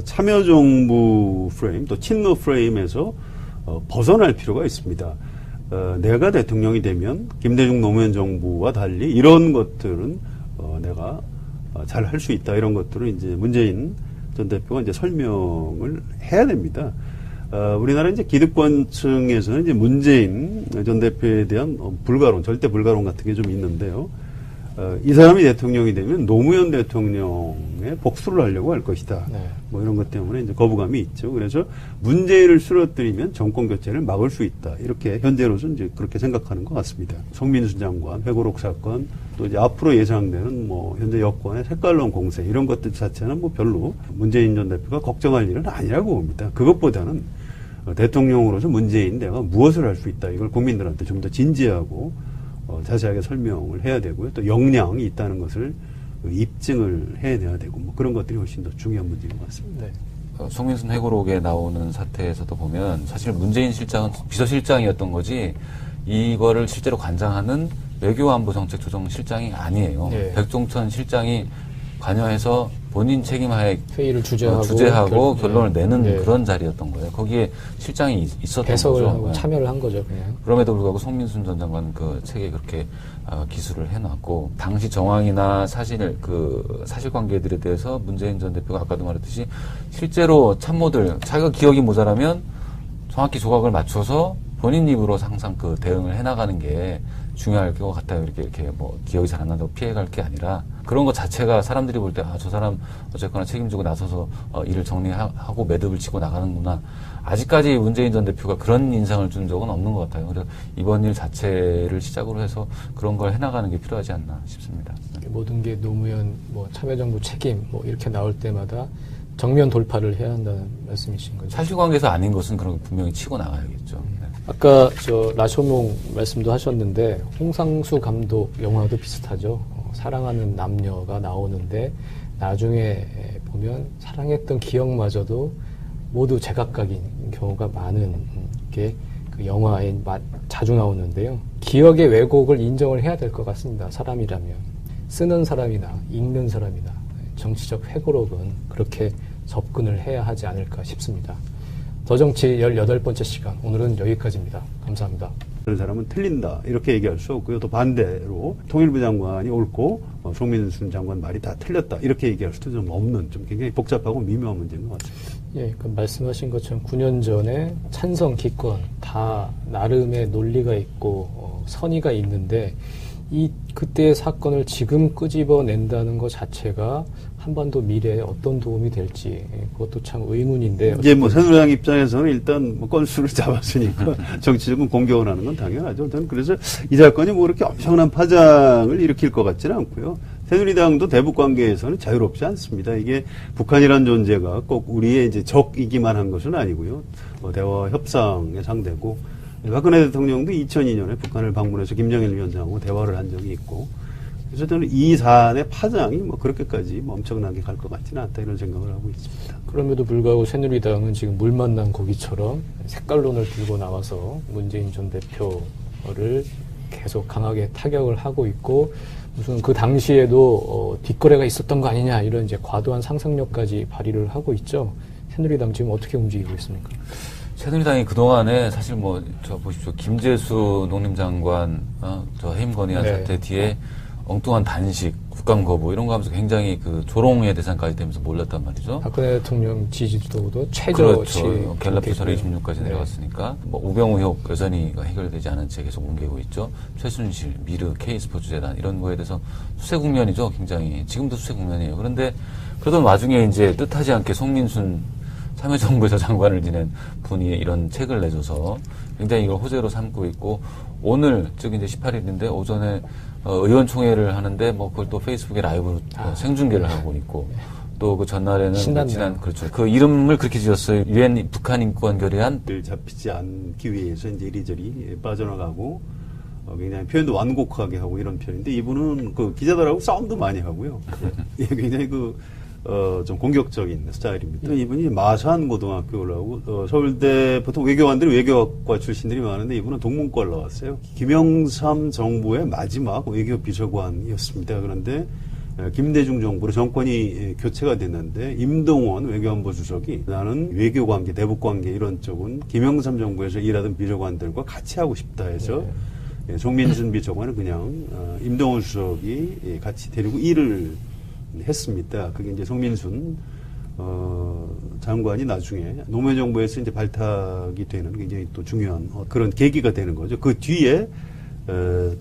참여정부 프레임 또 친노 프레임에서 벗어날 필요가 있습니다. 내가 대통령이 되면 김대중 노무현 정부와 달리 이런 것들은 내가 잘 할 수 있다 이런 것들을 이제 문재인 전 대표가 이제 설명을 해야 됩니다. 우리나라 이제 기득권층에서는 이제 문재인 전 대표에 대한 불가론, 절대 불가론 같은 게 좀 있는데요. 이 사람이 대통령이 되면 노무현 대통령의 복수를 하려고 할 것이다. 네. 뭐 이런 것 때문에 이제 거부감이 있죠. 그래서 문재인을 쓰러뜨리면 정권 교체를 막을 수 있다. 이렇게 현재로서 이제 그렇게 생각하는 것 같습니다. 송민수 장관, 회고록 사건, 또 이제 앞으로 예상되는 뭐 현재 여권의 색깔론 공세 이런 것들 자체는 뭐 별로 문재인 전 대표가 걱정할 일은 아니라고 봅니다. 그것보다는 대통령으로서 문재인 내가 무엇을 할 수 있다. 이걸 국민들한테 좀 더 진지하고 자세하게 설명을 해야 되고요. 또 역량이 있다는 것을 입증을 해내야 되고 뭐 그런 것들이 훨씬 더 중요한 문제인 것 같습니다. 네. 송민순 회고록에 나오는 사태에서도 보면 사실 문재인 실장은 비서실장이었던 거지 이거를 실제로 관장하는 외교안보정책조정실장이 아니에요. 네. 백종천 실장이 관여해서 본인 책임하에 회의를 주재하고 결론을 내는 네. 그런 자리였던 거예요. 거기에 실장이 있었던 해석을 거죠. 하고 참여를 한 거죠, 그냥. 그럼에도 불구하고 송민순 전 장관 그 책에 그렇게 기술을 해놨고 당시 정황이나 사실관계들에 대해서 문재인 전 대표가 아까도 말했듯이 실제로 참모들 자기가 기억이 모자라면 정확히 조각을 맞춰서 본인 입으로 항상 그 대응을 해나가는 게 중요할 것 같아요. 이렇게 뭐 기억이 잘 안 난다고 피해갈 게 아니라 그런 것 자체가 사람들이 볼 때 저 사람 어쨌거나 책임지고 나서서 일을 정리하고 매듭을 치고 나가는구나. 아직까지 문재인 전 대표가 그런 인상을 준 적은 없는 것 같아요. 그래서 이번 일 자체를 시작으로 해서 그런 걸 해나가는 게 필요하지 않나 싶습니다. 모든 게 노무현 뭐 참여정부 책임 뭐 이렇게 나올 때마다 정면 돌파를 해야 한다는 말씀이신 거죠. 사실관계에서 아닌 것은 그런 거 분명히 치고 나가야겠죠. 네. 아까 라쇼몽 말씀도 하셨는데 홍상수 감독 영화도 비슷하죠. 사랑하는 남녀가 나오는데 나중에 보면 사랑했던 기억마저도 모두 제각각인 경우가 많은 게 그 영화에 자주 나오는데요. 기억의 왜곡을 인정을 해야 될 것 같습니다. 사람이라면. 쓰는 사람이나 읽는 사람이나 정치적 회고록은 그렇게 접근을 해야 하지 않을까 싶습니다. 더정치 18번째 시간, 오늘은 여기까지입니다. 감사합니다. 그런 사람은 틀린다 이렇게 얘기할 수 없고요. 또 반대로 통일부 장관이 옳고 송민순 장관 말이 다 틀렸다 이렇게 얘기할 수도 좀 없는 좀 굉장히 복잡하고 미묘한 문제인 것 같습니다. 예, 그 말씀하신 것처럼 9년 전에 찬성, 기권 다 나름의 논리가 있고 선의가 있는데 그때의 사건을 지금 끄집어낸다는 것 자체가 한반도 미래에 어떤 도움이 될지 그것도 참 의문인데 이제 뭐 새누리당 입장에서는 일단 뭐 건수를 잡았으니까 정치적인 공격을 하는 건 당연하죠. 저는 그래서 이 사건이 뭐 그렇게 엄청난 파장을 일으킬 것 같지는 않고요. 새누리당도 대북 관계에서는 자유롭지 않습니다. 이게 북한이라는 존재가 꼭 우리의 이제 적이기만 한 것은 아니고요. 대화 협상의 상대고 박근혜 대통령도 2002년에 북한을 방문해서 김정일 위원장하고 대화를 한 적이 있고 그래서 저는 이 사안의 파장이 뭐 그렇게까지 엄청나게 갈 것 같지는 않다 이런 생각을 하고 있습니다. 그럼에도 불구하고 새누리당은 지금 물 만난 고기처럼 색깔론을 들고 나와서 문재인 전 대표를 계속 강하게 타격을 하고 있고 무슨 그 당시에도 뒷거래가 있었던 거 아니냐 이런 이제 과도한 상상력까지 발휘를 하고 있죠. 새누리당 지금 어떻게 움직이고 있습니까? 새누리당이 그동안에 사실 저 보십시오. 김재수 농림장관, 저 해임 건의안 네. 사태 뒤에 엉뚱한 단식, 국감 거부 이런 거 하면서 굉장히 그 조롱의 대상까지 되면서 몰렸단 말이죠. 박근혜 대통령 지지도도 최저치. 그렇죠. 갤럽 조사로 26까지 내려갔으니까 우병우 의혹 여전히 해결되지 않은 채 계속 옮기고 있죠. 최순실, 미르, K스포츠재단 이런 거에 대해서 수세 국면이죠. 굉장히 지금도 수세 국면이에요. 그런데 그러던 와중에 이제 뜻하지 않게 송민순 참여정부에서 장관을 지낸 분이 이런 책을 내줘서 굉장히 이걸 호재로 삼고 있고 오늘 즉 이제 18일인데 오전에 의원총회를 하는데 그걸 또 페이스북에 라이브로 생중계를 하고 있고 또 그 전날에는 신났네요. 그렇죠. 그 이름을 그렇게 지었어요. 유엔 북한 인권 결의안 잡히지 않기 위해서 이제 이리저리 빠져나가고 굉장히 표현도 완곡하게 하고 이런 편인데 이분은 그 기자들하고 싸움도 많이 하고요. 예, 굉장히 좀 공격적인 스타일입니다. 이분이 마산 고등학교 나오고 서울대 보통 외교관들이 외교학과 출신들이 많은데 이분은 동문과를 나왔어요. 김영삼 정부의 마지막 외교 비서관이었습니다. 그런데 김대중 정부로 정권이 교체가 됐는데 임동원 외교안보 주석이 나는 외교관계, 대북관계 이런 쪽은 김영삼 정부에서 일하던 비서관들과 같이 하고 싶다 해서 송민순 비서관은 그냥 임동원 수석이 같이 데리고 일을 했습니다. 그게 이제 송민순 장관이 나중에 노무현 정부에서 이제 발탁이 되는 굉장히 또 중요한 그런 계기가 되는 거죠. 그 뒤에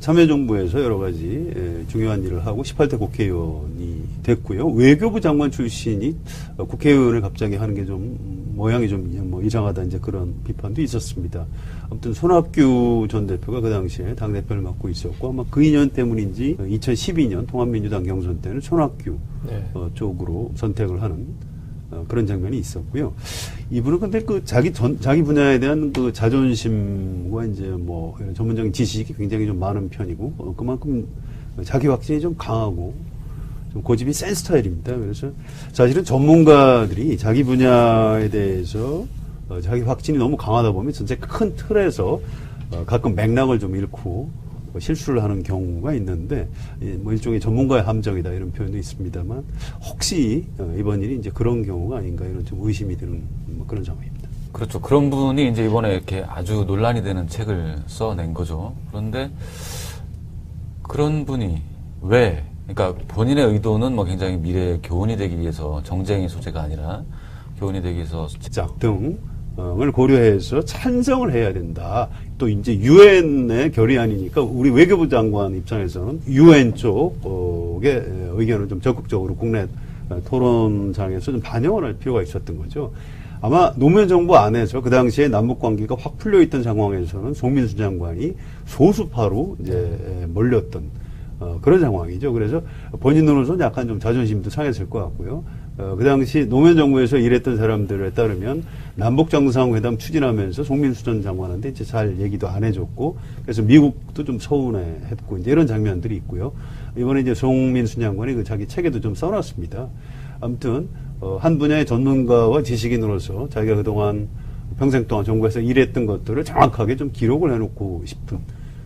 참여정부에서 여러 가지 중요한 일을 하고 18대 국회의원이 됐고요. 외교부 장관 출신이 국회의원을 갑자기 하는 게 좀 모양이 좀 뭐 이상하다 이제 그런 비판도 있었습니다. 아무튼 손학규 전 대표가 그 당시에 당 대표를 맡고 있었고 아마 그 인연 때문인지 2012년 통합민주당 경선 때는 손학규 쪽으로 선택을 하는 그런 장면이 있었고요. 이분은 근데 그 자기 분야에 대한 그 자존심과 이제 뭐 이런 전문적인 지식이 굉장히 좀 많은 편이고 그만큼 자기 확신이 좀 강하고 좀 고집이 센 스타일입니다. 그래서 사실은 전문가들이 자기 분야에 대해서 자기 확신이 너무 강하다 보면 전체 큰 틀에서 가끔 맥락을 좀 잃고 실수를 하는 경우가 있는데 뭐 일종의 전문가의 함정이다 이런 표현도 있습니다만 혹시 이번 일이 이제 그런 경우가 아닌가 이런 좀 의심이 드는 뭐 그런 상황입니다. 그렇죠. 그런 분이 이제 이번에 이렇게 아주 논란이 되는 책을 써낸 거죠. 그런데 그런 분이 왜, 그러니까 본인의 의도는 뭐 굉장히 미래의 교훈이 되기 위해서 정쟁의 소재가 아니라 교훈이 되기 위해서 작 등을 고려해서 찬성을 해야 된다. 또 이제 유엔의 결의안이니까 우리 외교부 장관 입장에서는 유엔 쪽의 의견을 좀 적극적으로 국내 토론장에서 좀 반영을 할 필요가 있었던 거죠. 아마 노무현 정부 안에서 그 당시에 남북 관계가 확 풀려 있던 상황에서는 송민수 장관이 소수파로 이제 몰렸던 그런 상황이죠. 그래서 본인으로서는 약간 좀 자존심도 상했을 것 같고요. 그 당시 노무현 정부에서 일했던 사람들에 따르면 남북 정상회담 추진하면서 송민수 전 장관한테 이제 잘 얘기도 안 해줬고 그래서 미국도 좀 서운해했고 이제 이런 장면들이 있고요. 이번에 이제 송민수 장관이 그 자기 책에도 좀 써놨습니다. 아무튼 한 분야의 전문가와 지식인으로서 자기가 그동안 평생 동안 정부에서 일했던 것들을 정확하게 좀 기록을 해놓고 싶은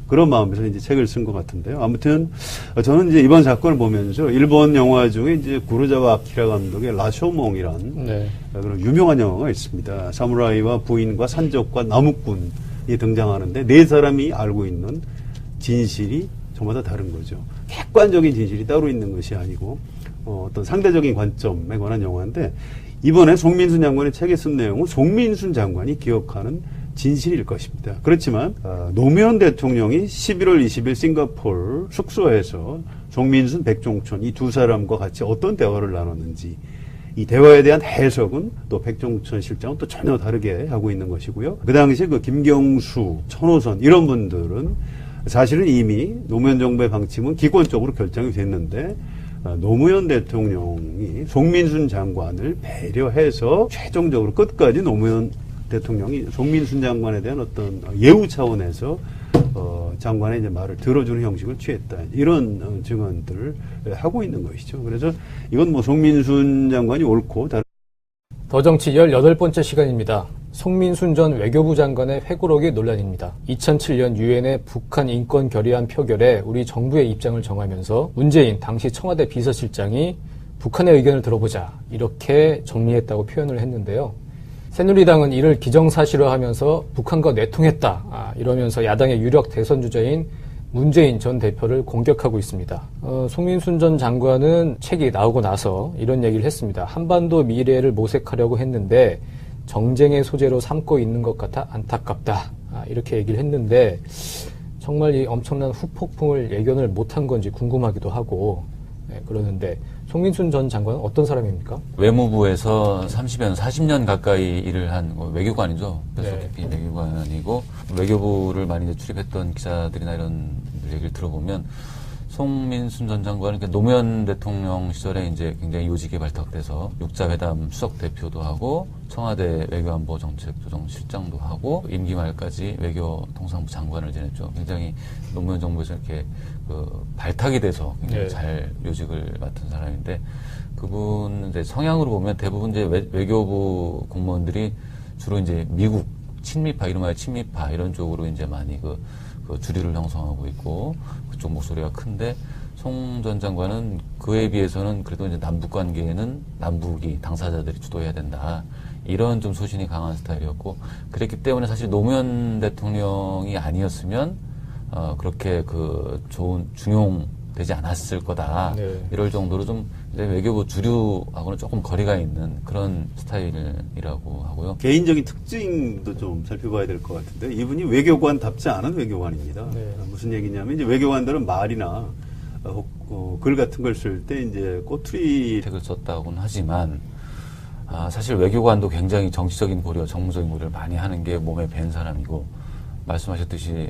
그런 마음에서 이제 책을 쓴 것 같은데요. 아무튼 저는 이제 이번 사건을 보면서 일본 영화 중에 이제 구로자와 아키라 감독의 라쇼몽이라는 그런 유명한 영화가 있습니다. 사무라이와 부인과 산적과 나무꾼이 등장하는데 네 사람이 알고 있는 진실이 전부 다 다른 거죠. 객관적인 진실이 따로 있는 것이 아니고 어떤 상대적인 관점에 관한 영화인데 이번에 송민순 장관의 책에 쓴 내용은 송민순 장관이 기억하는 진실일 것입니다. 그렇지만 노무현 대통령이 11월 20일 싱가포르 숙소에서 송민순, 백종천 이 두 사람과 같이 어떤 대화를 나눴는지 이 대화에 대한 해석은 또 백종천 실장은 또 전혀 다르게 하고 있는 것이고요. 그 당시에 그 김경수, 천호선 이런 분들은 사실은 이미 노무현 정부의 방침은 기권적으로 결정이 됐는데 노무현 대통령이 송민순 장관을 배려해서 최종적으로 끝까지 노무현 대통령이 송민순 장관에 대한 어떤 예우 차원에서 장관의 이제 말을 들어주는 형식을 취했다. 이런 증언들을 하고 있는 것이죠. 그래서 이건 뭐 송민순 장관이 옳고 다른 더 정치 18번째 시간입니다. 송민순 전 외교부 장관의 회고록이 논란입니다. 2007년 유엔의 북한 인권 결의안 표결에 우리 정부의 입장을 정하면서 문재인 당시 청와대 비서실장이 북한의 의견을 들어보자 이렇게 정리했다고 표현을 했는데요. 새누리당은 이를 기정사실화하면서 북한과 내통했다 이러면서 야당의 유력 대선 주자인 문재인 전 대표를 공격하고 있습니다. 송민순 전 장관은 책이 나오고 나서 이런 얘기를 했습니다. 한반도 미래를 모색하려고 했는데 정쟁의 소재로 삼고 있는 것 같아 안타깝다. 이렇게 얘기를 했는데 정말 이 엄청난 후폭풍을 예견을 못한 건지 궁금하기도 하고 그러는데 송민순 전 장관은 어떤 사람입니까? 외무부에서 40년 가까이 일을 한 외교관이죠. 깊이 외교관이고 외교부를 많이 이제 출입했던 기자들이나 이런 얘기를 들어보면 송민순 전 장관은 노무현 대통령 시절에 이제 굉장히 요직에 발탁돼서 육자회담 수석 대표도 하고 청와대 외교안보 정책조정실장도 하고 임기 말까지 외교통상부 장관을 지냈죠. 굉장히 노무현 정부에서 이렇게 발탁이 돼서 굉장히 잘 요직을 맡은 사람인데 그분 이제 성향으로 보면 대부분 이제 외교부 공무원들이 주로 이제 미국 친미파 이른바 친미파 이런 쪽으로 이제 많이 그 주류를 형성하고 있고 그쪽 목소리가 큰데 송 전 장관은 그에 비해서는 그래도 이제 남북 관계에는 남북이 당사자들이 주도해야 된다. 이런 좀 소신이 강한 스타일이었고 그랬기 때문에 사실 노무현 대통령이 아니었으면 그렇게 그 좋은 중용 되지 않았을 거다. 네. 이럴 정도로 좀 이제 외교부 주류하고는 조금 거리가 있는 그런 스타일이라고 하고요. 개인적인 특징도 좀 살펴봐야 될 것 같은데 이분이 외교관답지 않은 외교관입니다. 네. 무슨 얘기냐면 이제 외교관들은 말이나 글 같은 걸 쓸 때 이제 꼬투리 책을 썼다고는 하지만 사실 외교관도 굉장히 정치적인 고려, 정무적인 고려를 많이 하는 게 몸에 밴 사람이고 말씀하셨듯이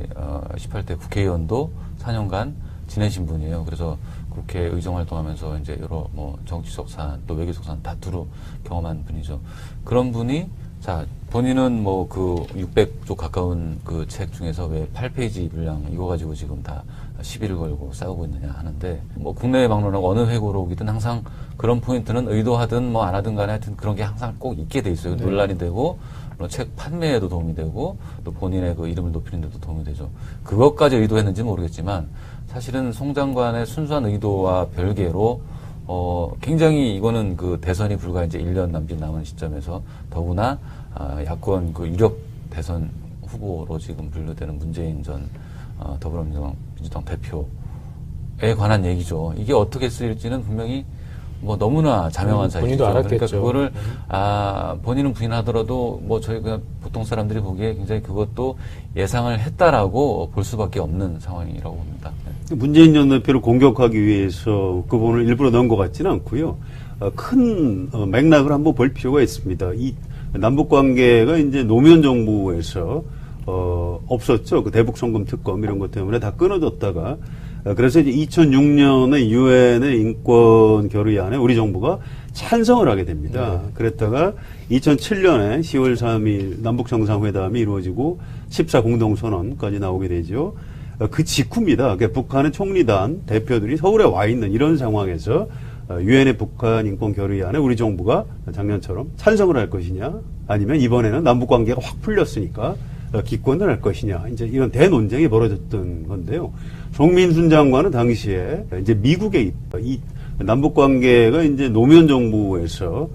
18대 국회의원도 4년간 지내신 분이에요. 그래서 국회 의정 활동하면서 이제 여러 뭐 정치적 사안 또 외교적 사안 다투로 경험한 분이죠. 그런 분이 자 본인은 뭐 그 600조 가까운 그 책 중에서 왜 8페이지 분량 이거 가지고 지금 다 시비를 걸고 싸우고 있느냐 하는데 뭐 국내에 막론하고 어느 회고록이든 항상 그런 포인트는 의도하든 뭐 안 하든 간에 하여튼 그런 게 항상 꼭 있게 돼 있어요. 네. 논란이 되고 책 판매에도 도움이 되고 또 본인의 그 이름을 높이는 데도 도움이 되죠. 그것까지 의도했는지 모르겠지만 사실은 송 장관의 순수한 의도와 별개로 굉장히 이거는 그 대선이 불과 이제 1년 남짓 남은 시점에서 더구나 야권 그 유력 대선 후보로 지금 분류되는 문재인 전 더불어민주당 대표에 관한 얘기죠. 이게 어떻게 쓰일지는 분명히 뭐 너무나 자명한 사실이죠. 본인도 알았겠죠. 그러니까 그거를 본인은 부인하더라도 뭐 저희 그냥 보통 사람들이 보기에 굉장히 그것도 예상을 했다라고 볼 수밖에 없는 상황이라고 봅니다. 네. 문재인 전 대표를 공격하기 위해서 그 부분을 일부러 넣은 것 같지는 않고요. 큰 맥락을 한번 볼 필요가 있습니다. 이 남북 관계가 이제 노무현 정부에서 없었죠. 그 대북 송금 특검 이런 것 때문에 다 끊어졌다가 그래서 이제 2006년에 유엔의 인권 결의안에 우리 정부가 찬성을 하게 됩니다. 그랬다가 2007년에 10월 3일 남북 정상회담이 이루어지고 14 공동선언까지 나오게 되죠. 그 직후입니다. 그러니까 북한의 총리단 대표들이 서울에 와 있는 이런 상황에서 유엔의 북한 인권 결의안에 우리 정부가 작년처럼 찬성을 할 것이냐, 아니면 이번에는 남북 관계가 확 풀렸으니까 기권을 할 것이냐, 이제 이런 대논쟁이 벌어졌던 건데요. 송민순 장관은 당시에 이제 미국에 이 남북 관계가 이제 노무현 정부에서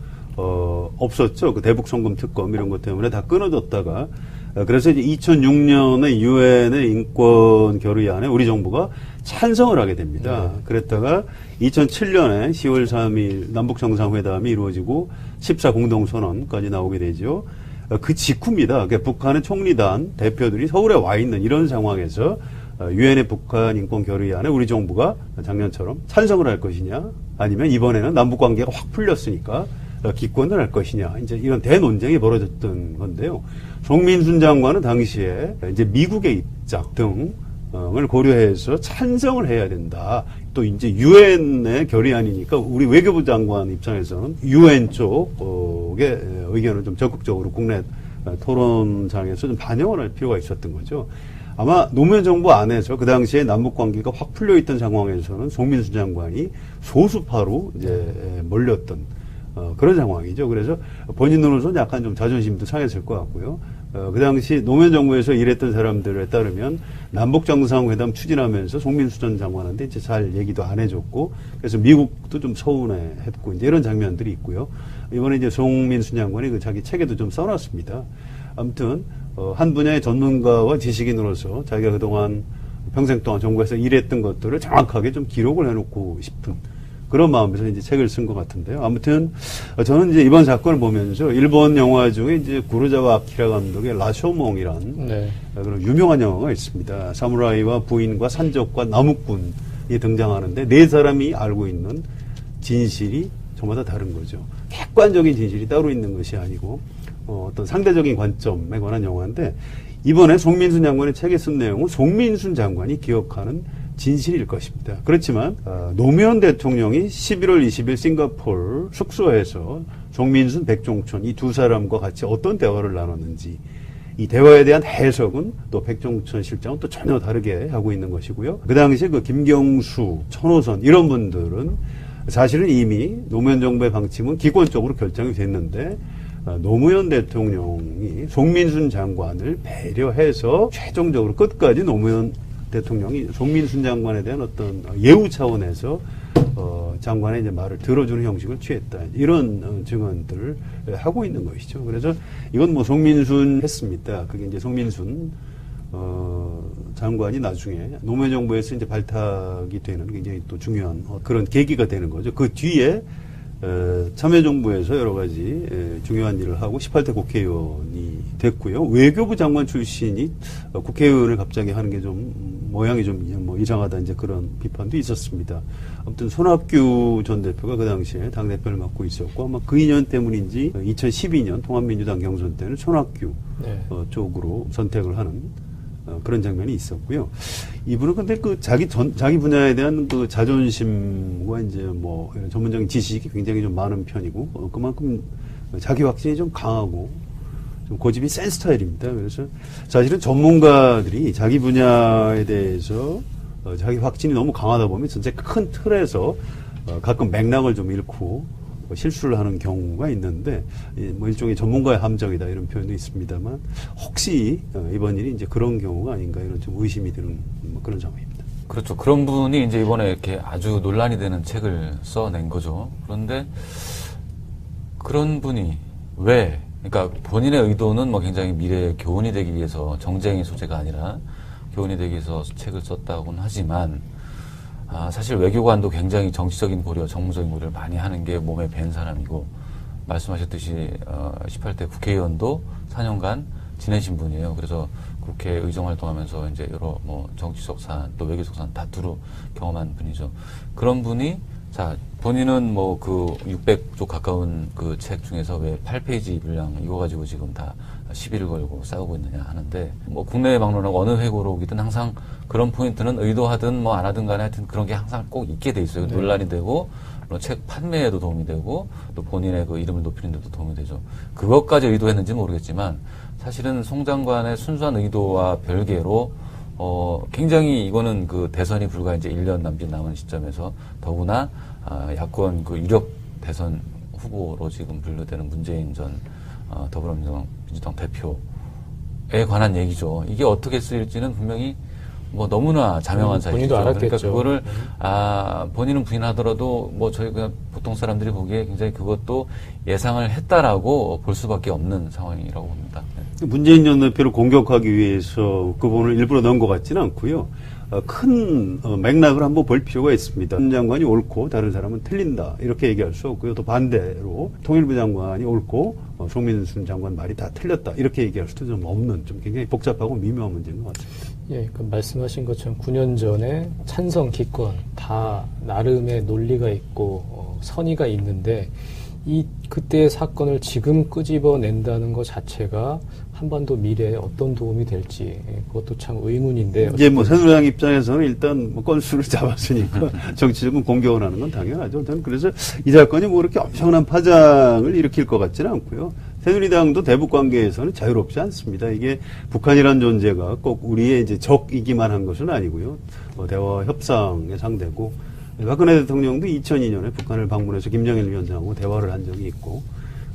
없었죠. 그 대북 송금 특검 이런 것 때문에 다 끊어졌다가 그래서 이제 2006년에 유엔의 인권 결의안에 우리 정부가 찬성을 하게 됩니다. 그랬다가 2007년에 10월 3일 남북 정상회담이 이루어지고 14 공동선언까지 나오게 되죠. 그 직후입니다. 그러니까 북한의 총리단 대표들이 서울에 와 있는 이런 상황에서 유엔의 북한 인권 결의안에 우리 정부가 작년처럼 찬성을 할 것이냐, 아니면 이번에는 남북 관계가 확 풀렸으니까 기권을 할 것이냐, 이제 이런 대논쟁이 벌어졌던 건데요. 송민순 장관은 당시에 이제 미국의 입장 등을 고려해서 찬성을 해야 된다. 또 이제 유엔의 결의안이니까 우리 외교부 장관 입장에서는 유엔 쪽의 의견을 좀 적극적으로 국내 토론장에서 좀 반영을 할 필요가 있었던 거죠. 아마 노무현 정부 안에서 그 당시에 남북 관계가 확 풀려 있던 상황에서는 송민순 장관이 소수파로 이제 몰렸던 그런 상황이죠. 그래서 본인으로서는 약간 좀 자존심도 상했을 것 같고요. 그 당시 노무현 정부에서 일했던 사람들에 따르면 남북 정상회담 추진하면서 송민수 전 장관한테 이제 잘 얘기도 안 해줬고, 그래서 미국도 좀 서운해했고 이제 이런 장면들이 있고요. 이번에 이제 송민수 장관이 그 자기 책에도 좀 써놨습니다. 아무튼 한 분야의 전문가와 지식인으로서 자기가 그동안 평생 동안 정부에서 일했던 것들을 정확하게 좀 기록을 해놓고 싶은 그런 마음에서 이제 책을 쓴 것 같은데요. 아무튼 저는 이제 이번 사건을 보면서 일본 영화 중에 이제 구로자와 아키라 감독의 라쇼몽이란 그런 유명한 영화가 있습니다. 사무라이와 부인과 산적과 나무꾼이 등장하는데 네 사람이 알고 있는 진실이 저마다 다른 거죠. 객관적인 진실이 따로 있는 것이 아니고 어떤 상대적인 관점에 관한 영화인데, 이번에 송민순 장관의 책에 쓴 내용은 송민순 장관이 기억하는 진실일 것입니다. 그렇지만 노무현 대통령이 11월 20일 싱가포르 숙소에서 송민순, 백종천 이 두 사람과 같이 어떤 대화를 나눴는지, 이 대화에 대한 해석은 또 백종천 실장은 또 전혀 다르게 하고 있는 것이고요. 그 당시에 그 김경수, 천호선 이런 분들은 사실은 이미 노무현 정부의 방침은 기권적으로 결정이 됐는데 노무현 대통령이 송민순 장관을 배려해서 최종적으로 끝까지 노무현 대통령이 송민순 장관에 대한 어떤 예우 차원에서 장관의 이제 말을 들어주는 형식을 취했다. 이런 증언들을 하고 있는 것이죠. 그래서 이건 뭐 송민순 했습니다. 그게 이제 송민순 장관이 나중에 노무현 정부에서 이제 발탁이 되는 굉장히 또 중요한 그런 계기가 되는 거죠. 그 뒤에 참여정부에서 여러 가지 중요한 일을 하고 18대 국회의원이 됐고요. 외교부 장관 출신이 국회의원을 갑자기 하는 게 좀 모양이 좀 뭐 이상하다 이제 그런 비판도 있었습니다. 아무튼 손학규 전 대표가 그 당시에 당 대표를 맡고 있었고 아마 그 인연 때문인지 2012년 통합민주당 경선 때는 손학규 쪽으로 선택을 하는 그런 장면이 있었고요. 이분은 근데 그 자기 분야에 대한 그 자존심과 이제 뭐 이런 전문적인 지식이 굉장히 좀 많은 편이고 그만큼 자기 확신이 좀 강하고 좀 고집이 센 스타일입니다. 그래서 사실은 전문가들이 자기 분야에 대해서 자기 확신이 너무 강하다 보면 진짜 큰 틀에서 가끔 맥락을 좀 잃고 실수를 하는 경우가 있는데 뭐 일종의 전문가의 함정이다 이런 표현도 있습니다만 혹시 이번 일이 이제 그런 경우가 아닌가 이런 좀 의심이 드는 뭐 그런 상황입니다. 그렇죠. 그런 분이 이제 이번에 이렇게 아주 논란이 되는 책을 써낸 거죠. 그런데 그런 분이 왜, 그러니까 본인의 의도는 뭐 굉장히 미래의 교훈이 되기 위해서 정쟁의 소재가 아니라 교훈이 되기 위해서 책을 썼다고는 하지만 사실 외교관도 굉장히 정치적인 고려, 정무적인 고려를 많이 하는 게 몸에 밴 사람이고 말씀하셨듯이 18대 국회의원도 4년간 지내신 분이에요. 그래서 국회 의정 활동하면서 이제 여러 뭐 정치적 사안 또 외교적 사안 다 두루 경험한 분이죠. 그런 분이 자 본인은 뭐 그 600쪽 가까운 그 책 중에서 왜 8페이지 분량 이거 가지고 지금 다 시비를 걸고 싸우고 있느냐 하는데 뭐 국내에 막론하고 어느 회고록이든 항상 그런 포인트는 의도하든 뭐 안 하든 간에 하여튼 그런 게 항상 꼭 있게 돼 있어요. 네. 논란이 되고 책 판매에도 도움이 되고 또 본인의 그 이름을 높이는 데도 도움이 되죠. 그것까지 의도했는지 모르겠지만 사실은 송 장관의 순수한 의도와 별개로 굉장히 이거는 그 대선이 불과 이제 1년 남짓 남은 시점에서 더구나 야권 그 유력 대선 후보로 지금 분류되는 문재인 전 더불어민주당 대표에 관한 얘기죠. 이게 어떻게 쓰일지는 분명히 뭐 너무나 자명한 사실이죠. 본인도 알았겠죠. 그러니까 그거를 본인은 부인하더라도 뭐 저희 그냥 보통 사람들이 보기에 굉장히 그것도 예상을 했다라고 볼 수밖에 없는 상황이라고 봅니다. 문재인 전 대표를 공격하기 위해서 그 부분을 일부러 넣은 것 같지는 않고요. 큰 맥락을 한번 볼 필요가 있습니다. 문 장관이 옳고 다른 사람은 틀린다 이렇게 얘기할 수 없고요. 또 반대로 통일부 장관이 옳고 송민순 장관 말이 다 틀렸다 이렇게 얘기할 수도 좀 없는 좀 굉장히 복잡하고 미묘한 문제인 것 같습니다. 예, 그 말씀하신 것처럼 9년 전에 찬성, 기권 다 나름의 논리가 있고 선의가 있는데 그때의 사건을 지금 끄집어낸다는 것 자체가 한반도 미래에 어떤 도움이 될지 그것도 참 의문인데 이제 뭐 새누리당 입장에서는 일단 뭐 건수를 잡았으니까 정치적인 공격을 하는 건 당연하죠. 저는 그래서 이 사건이 뭐 그렇게 엄청난 파장을 일으킬 것 같지는 않고요. 새누리당도 대북 관계에서는 자유롭지 않습니다. 이게 북한이라는 존재가 꼭 우리의 이제 적이기만 한 것은 아니고요. 대화 협상의 상대고 박근혜 대통령도 2002년에 북한을 방문해서 김정일 위원장하고 대화를 한 적이 있고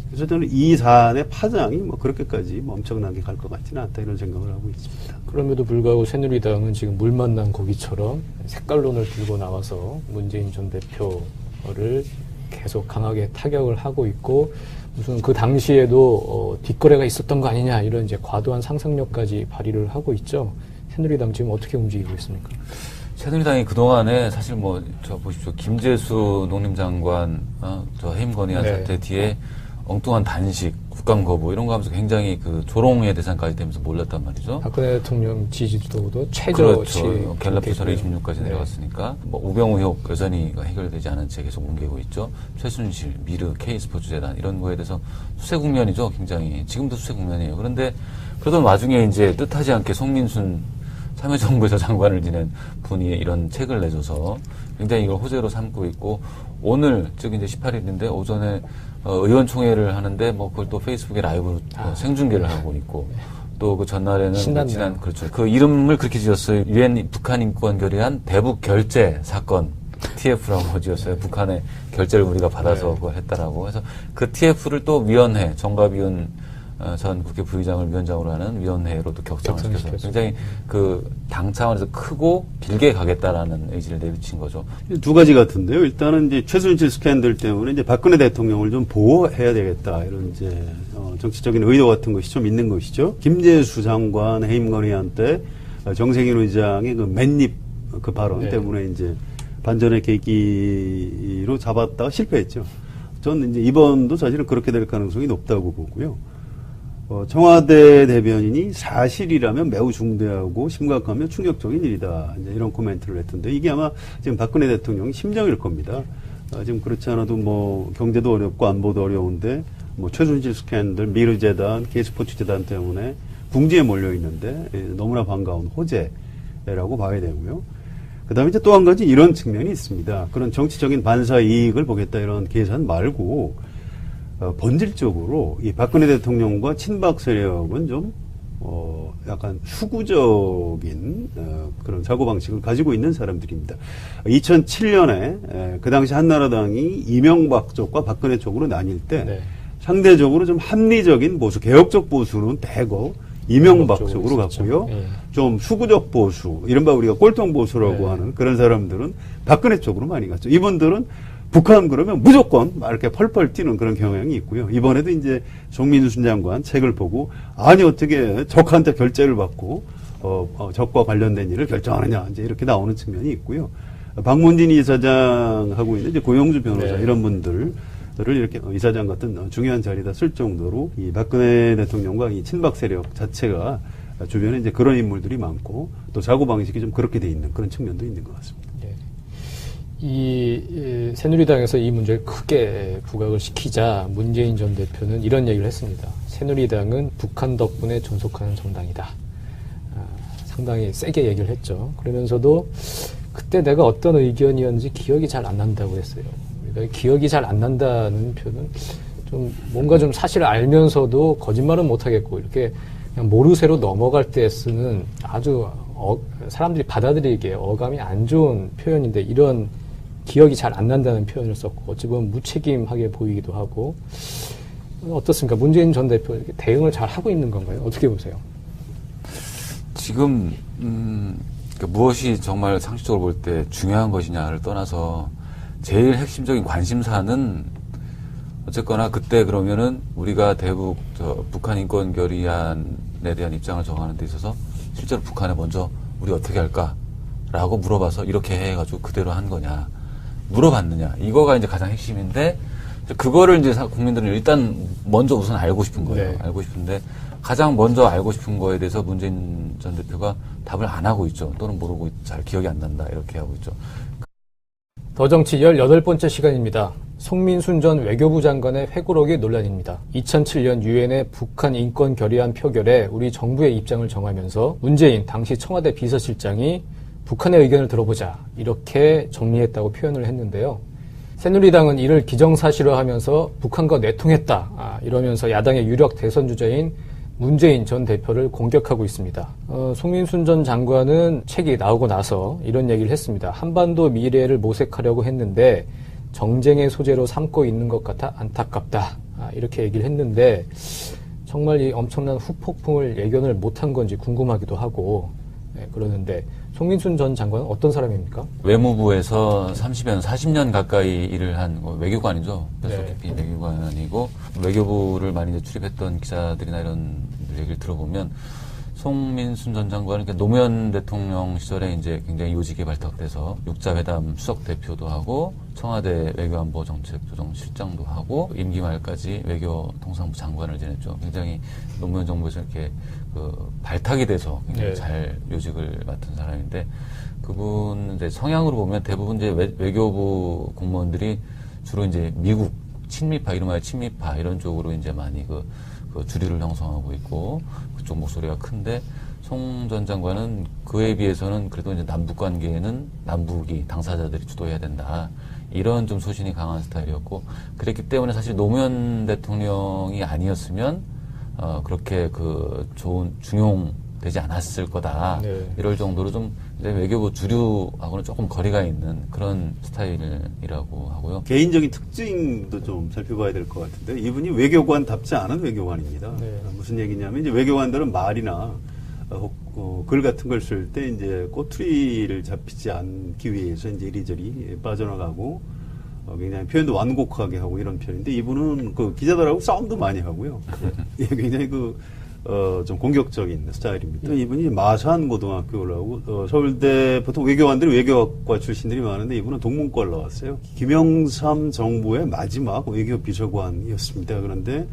그래서 저는 이 사안의 파장이 뭐 그렇게까지 뭐 엄청나게 갈 것 같지는 않다 이런 생각을 하고 있습니다. 그럼에도 불구하고 새누리당은 지금 물 만난 고기처럼 색깔론을 들고 나와서 문재인 전 대표를 계속 강하게 타격을 하고 있고 무슨 그 당시에도 뒷거래가 있었던 거 아니냐 이런 이제 과도한 상상력까지 발휘를 하고 있죠. 새누리당 지금 어떻게 움직이고 있습니까? 새누리당이 그동안에 사실 뭐 저 보십시오. 김재수 농림장관 저 해임 건의안 네. 사태 뒤에 엉뚱한 단식, 국감 거부 이런 거 하면서 굉장히 그 조롱의 대상까지 되면서 몰렸단 말이죠. 박근혜 대통령 지지도도 최저치. 그렇죠. 갤럽 조사로 26까지 내려갔으니까 뭐 우병우 의혹 여전히 해결되지 않은 채 계속 뭉개고 있죠. 최순실, 미르, K스포츠재단 이런 거에 대해서 수세 국면이죠. 굉장히 지금도 수세 국면이에요. 그런데 그러던 와중에 이제 뜻하지 않게 송민순 참여정부에서 장관을 지낸 분이 이런 책을 내줘서 굉장히 이걸 호재로 삼고 있고 오늘 즉 이제 18일인데 오전에 의원총회를 하는데 뭐 그걸 또 페이스북에 라이브로 생중계를 하고 있고 또 그 전날에는 신났네요. 그렇죠. 그 이름을 그렇게 지었어요. 유엔 북한 인권 결의안 대북 결제 사건 TF라고 지었어요. 북한의 결제를 우리가 받아서 그걸 했다라고 해서 그 TF를 또 위원회 정가위원 전 국회 부의장을 위원장으로 하는 위원회로도 격상시켜서 격상시켰죠. 굉장히 그 당 차원에서 크고 길게 가겠다라는 의지를 내비친 거죠. 두 가지 같은데요. 일단은 이제 최순실 스캔들 때문에 이제 박근혜 대통령을 좀 보호해야 되겠다. 이런 이제 정치적인 의도 같은 것이 좀 있는 것이죠. 김재수 장관 해임 건의안 때 정세균 의장의 그 맨입 그 발언 네. 때문에 이제 반전의 계기로 잡았다가 실패했죠. 저는 이제 이번도 사실은 그렇게 될 가능성이 높다고 보고요. 청와대 대변인이 사실이라면 매우 중대하고 심각하며 충격적인 일이다. 이제 이런 코멘트를 했던데 이게 아마 지금 박근혜 대통령 심정일 겁니다. 지금 그렇지 않아도 뭐 경제도 어렵고 안보도 어려운데 뭐 최순실 스캔들, 미르재단, K스포츠재단 때문에 궁지에 몰려 있는데 너무나 반가운 호재라고 봐야 되고요. 그다음에 이제 또 한 가지 이런 측면이 있습니다. 그런 정치적인 반사 이익을 보겠다 이런 계산 말고 본질적으로 이 박근혜 대통령과 친박 세력은 좀 약간 수구적인 그런 사고방식을 가지고 있는 사람들입니다. 2007년에 그 당시 한나라당이 이명박 쪽과 박근혜 쪽으로 나뉠 때 네. 상대적으로 좀 합리적인 보수, 개혁적 보수는 대거 이명박 쪽으로 있었죠. 갔고요. 예. 좀 수구적 보수, 이른바 우리가 꼴통 보수라고 네. 하는 그런 사람들은 박근혜 쪽으로 많이 갔죠. 이분들은 북한 그러면 무조건 막 이렇게 펄펄 뛰는 그런 경향이 있고요. 이번에도 이제 송민순 장관 책을 보고 아니 어떻게 적한테 결재를 받고 적과 관련된 일을 결정하느냐 이제 이렇게 나오는 측면이 있고요. 박문진 이사장하고 있는 이제 고영주 변호사 네. 이런 분들을 이렇게 이사장 같은 중요한 자리에다 쓸 정도로 이 박근혜 대통령과 이 친박 세력 자체가 주변에 이제 그런 인물들이 많고 또 사고방식이 좀 그렇게 돼 있는 그런 측면도 있는 것 같습니다. 이 새누리당에서 이 문제를 크게 부각을 시키자 문재인 전 대표는 이런 얘기를 했습니다. 새누리당은 북한 덕분에 존속하는 정당이다. 상당히 세게 얘기를 했죠. 그러면서도 그때 내가 어떤 의견이었는지 기억이 잘 안 난다고 했어요. 그러니까 기억이 잘 안 난다는 표현은 좀 뭔가 좀 사실을 알면서도 거짓말은 못하겠고 이렇게 그냥 모르쇠로 넘어갈 때 쓰는 아주 사람들이 받아들이기에 어감이 안 좋은 표현인데 이런 기억이 잘 안 난다는 표현을 썼고 어찌 보면 무책임하게 보이기도 하고 어떻습니까? 문재인 전 대표 이렇게 대응을 잘 하고 있는 건가요? 어떻게 보세요? 지금 그러니까 무엇이 정말 상식적으로 볼 때 중요한 것이냐를 떠나서 제일 핵심적인 관심사는 어쨌거나 그때 그러면은 우리가 대북 북한 인권 결의안에 대한 입장을 정하는 데 있어서 실제로 북한에 먼저 우리 어떻게 할까라고 물어봐서 이렇게 해가지고 그대로 한 거냐 물어봤느냐 이거가 이제 가장 핵심인데 그거를 이제 국민들은 일단 먼저 우선 알고 싶은 거예요. 네. 알고 싶은데 가장 먼저 알고 싶은 거에 대해서 문재인 전 대표가 답을 안 하고 있죠. 또는 모르고 잘 기억이 안 난다 이렇게 하고 있죠. 더 정치 18번째 시간입니다. 송민순 전 외교부 장관의 회고록이 논란입니다. 2007년 유엔의 북한 인권 결의안 표결에 우리 정부의 입장을 정하면서 문재인 당시 청와대 비서실장이 북한의 의견을 들어보자 이렇게 정리했다고 표현을 했는데요. 새누리당은 이를 기정사실화하면서 북한과 내통했다 이러면서 야당의 유력 대선 주자인 문재인 전 대표를 공격하고 있습니다. 송민순 전 장관은 책이 나오고 나서 이런 얘기를 했습니다. 한반도 미래를 모색하려고 했는데 정쟁의 소재로 삼고 있는 것 같아 안타깝다. 이렇게 얘기를 했는데 정말 이 엄청난 후폭풍을 예견을 못한 건지 궁금하기도 하고 그러는데 송민순 전 장관은 어떤 사람입니까? 외무부에서 30년, 40년 가까이 일을 한 외교관이죠. 네. 네. 외교관이고 외교부를 많이 이제 출입했던 기자들이나 이런 얘기를 들어보면 송민순 전 장관은 노무현 대통령 시절에 이제 굉장히 요직에 발탁돼서 육자회담 수석 대표도 하고 청와대 외교안보 정책조정실장도 하고 임기 말까지 외교통상부 장관을 지냈죠. 굉장히 노무현 정부에서 이렇게 발탁이 돼서 굉장히 네. 잘 요직을 맡은 사람인데 그분 이제 성향으로 보면 대부분 이제 외교부 공무원들이 주로 이제 미국 친미파 이른바 친미파 이런 쪽으로 이제 많이 그 주류를 형성하고 있고 그쪽 목소리가 큰데 송 전 장관은 그에 비해서는 그래도 이제 남북 관계에는 남북이 당사자들이 주도해야 된다. 이런 좀 소신이 강한 스타일이었고 그랬기 때문에 사실 노무현 대통령이 아니었으면 그렇게 그 좋은 중용 되지 않았을 거다. 네. 이럴 정도로 좀 이제 외교부 주류하고는 조금 거리가 있는 그런 스타일이라고 하고요. 개인적인 특징도 좀 살펴봐야 될 것 같은데 이분이 외교관답지 않은 외교관입니다. 네. 무슨 얘기냐면 이제 외교관들은 말이나 글 같은 걸 쓸 때 이제 꼬투리를 잡히지 않기 위해서 이제 이리저리 빠져나가고 굉장히 표현도 완곡하게 하고 이런 편인데 이분은 그 기자들하고 싸움도 많이 하고요. 예, 굉장히 좀 공격적인 스타일입니다. 이분이 마산 고등학교를 하고 서울대 보통 외교관들이 외교학과 출신들이 많은데 이분은 동문과를 나왔어요. 김영삼 정부의 마지막 외교 비서관이었습니다. 그런데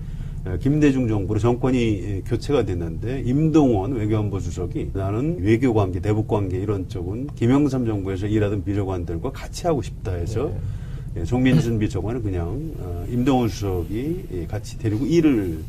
김대중 정부로 정권이 교체가 됐는데 임동원 외교안보 주석이 나는 외교관계, 대북관계 이런 쪽은 김영삼 정부에서 일하던 비서관들과 같이 하고 싶다 해서 종민순 비서관은 그냥 임동원 수석이 같이 데리고 일을